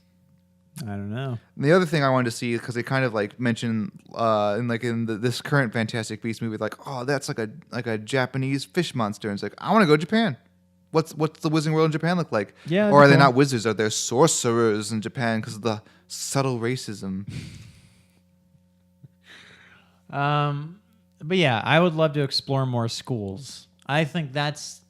I don't know. And the other thing I wanted to see, because they kind of like mentioned in this current Fantastic Beasts movie, like, oh, that's like a Japanese fish monster, and it's like, I want to go to Japan. What's the Wizarding World in Japan look like? Yeah, or are they not wizards? Are they sorcerers in Japan because of the subtle racism? But yeah, I would love to explore more schools. I think that's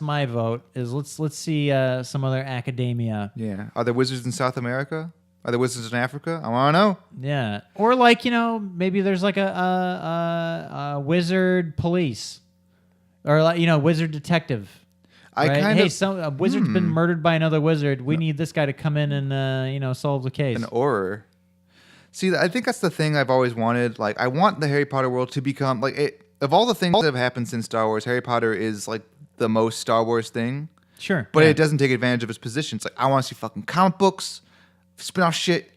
my vote. Is let's see some other academia. Yeah. Are there wizards in South America? Are there wizards in Africa? I want to know. Yeah. Or like maybe there's like a wizard police. or like wizard detective. Right? A wizard's been murdered by another wizard. We need this guy to come in and solve the case. An horror. See, I think that's the thing I've always wanted. Like, I want the Harry Potter world to become of all the things that have happened since Star Wars, Harry Potter is like the most Star Wars thing. Sure. But it doesn't take advantage of its position. It's like, I want to see fucking comic books, spin-off shit,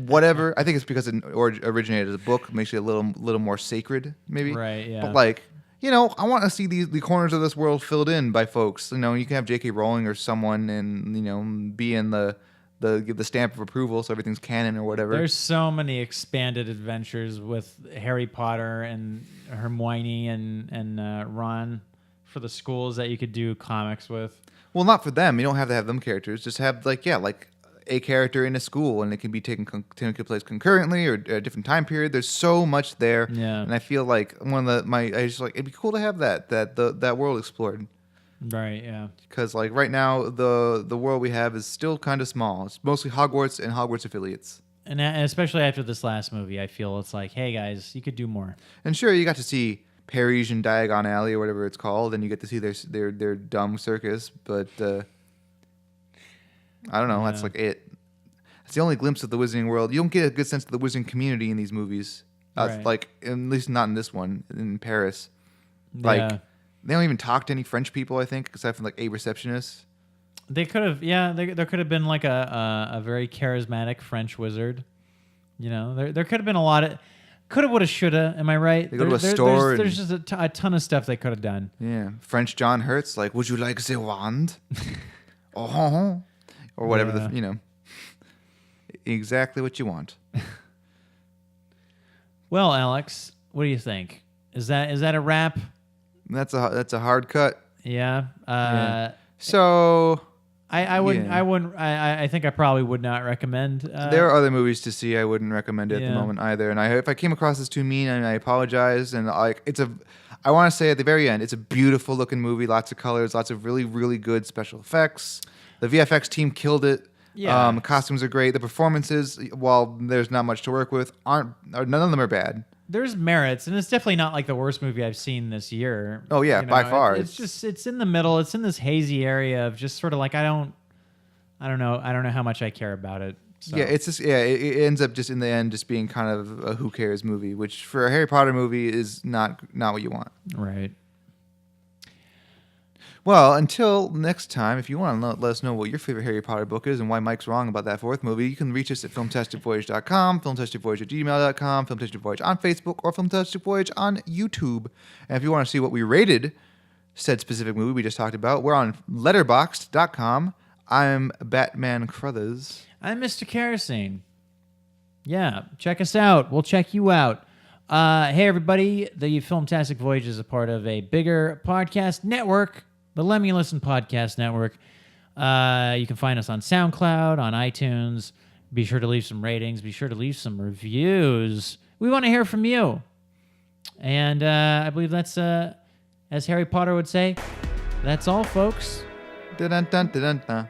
whatever. I think it's because it originated as a book, makes it a little more sacred, maybe. Right, yeah. But I want to see the corners of this world filled in by folks. You can have J.K. Rowling or someone and be in give the stamp of approval so everything's canon or whatever. There's so many expanded adventures with Harry Potter and Hermione and Ron for the schools that you could do comics with. Well, not for them. You don't have to have them characters. Just have a character in a school, and it can be taking place concurrently or a different time period. There's so much there, and I feel like it'd be cool to have that world explored. Right. Yeah. Because right now the world we have is still kind of small. It's mostly Hogwarts and Hogwarts affiliates. And especially after this last movie, I feel it's like, hey guys, you could do more. And sure, you got to see Parisian Diagon Alley or whatever it's called, and you get to see their dumb circus, but I don't know. That's it. It's the only glimpse of the Wizarding world. You don't get a good sense of the Wizarding community in these movies. Right. At least not in this one, in Paris. Yeah. They don't even talk to any French people, I think, except for a receptionist. They could have, there could have been a very charismatic French wizard. There could have been a lot of coulda, woulda, shoulda. Am I right? They go to a store. There's just a ton of stuff they could have done. Yeah, French John Hurts, would you like the wand? Oh, or whatever exactly what you want. Well, Alex, what do you think? Is that a wrap? That's a hard cut. Yeah. So I wouldn't. Yeah. I wouldn't. I think I probably would not recommend. There are other movies to see. I wouldn't recommend it at the moment either. And if I came across as too mean, I apologize. And I want to say at the very end, it's a beautiful looking movie. Lots of colors. Lots of really, really good special effects. The VFX team killed it. Yeah. The costumes are great. The performances, while there's not much to work with, none of them are bad. There's merits, and it's definitely not the worst movie I've seen this year. Oh yeah, by far. It's in the middle. It's in this hazy area of just sort of I don't know how much I care about it. So. Yeah, it's just it ends up just in the end just being kind of a who cares movie, which for a Harry Potter movie is not what you want. Right. Well, until next time, if you want to let us know what your favorite Harry Potter book is and why Mike's wrong about that fourth movie, you can reach us at filmtasticvoyage.com, filmtasticvoyage@gmail.com, Filmtastic Voyage on Facebook, or Filmtastic Voyage on YouTube. And if you want to see what we rated said specific movie we just talked about, we're on letterboxd.com. I'm Batman Crothers. I'm Mr. Kerosene. Yeah, check us out. We'll check you out. Hey, everybody. The Filmtastic Voyage is a part of a bigger podcast network, the Let Me Listen Podcast Network. You can find us on SoundCloud, on iTunes. Be sure to leave some ratings. Be sure to leave some reviews. We want to hear from you. And I believe that's, as Harry Potter would say, that's all, folks. Dun-dun-dun-dun-dun.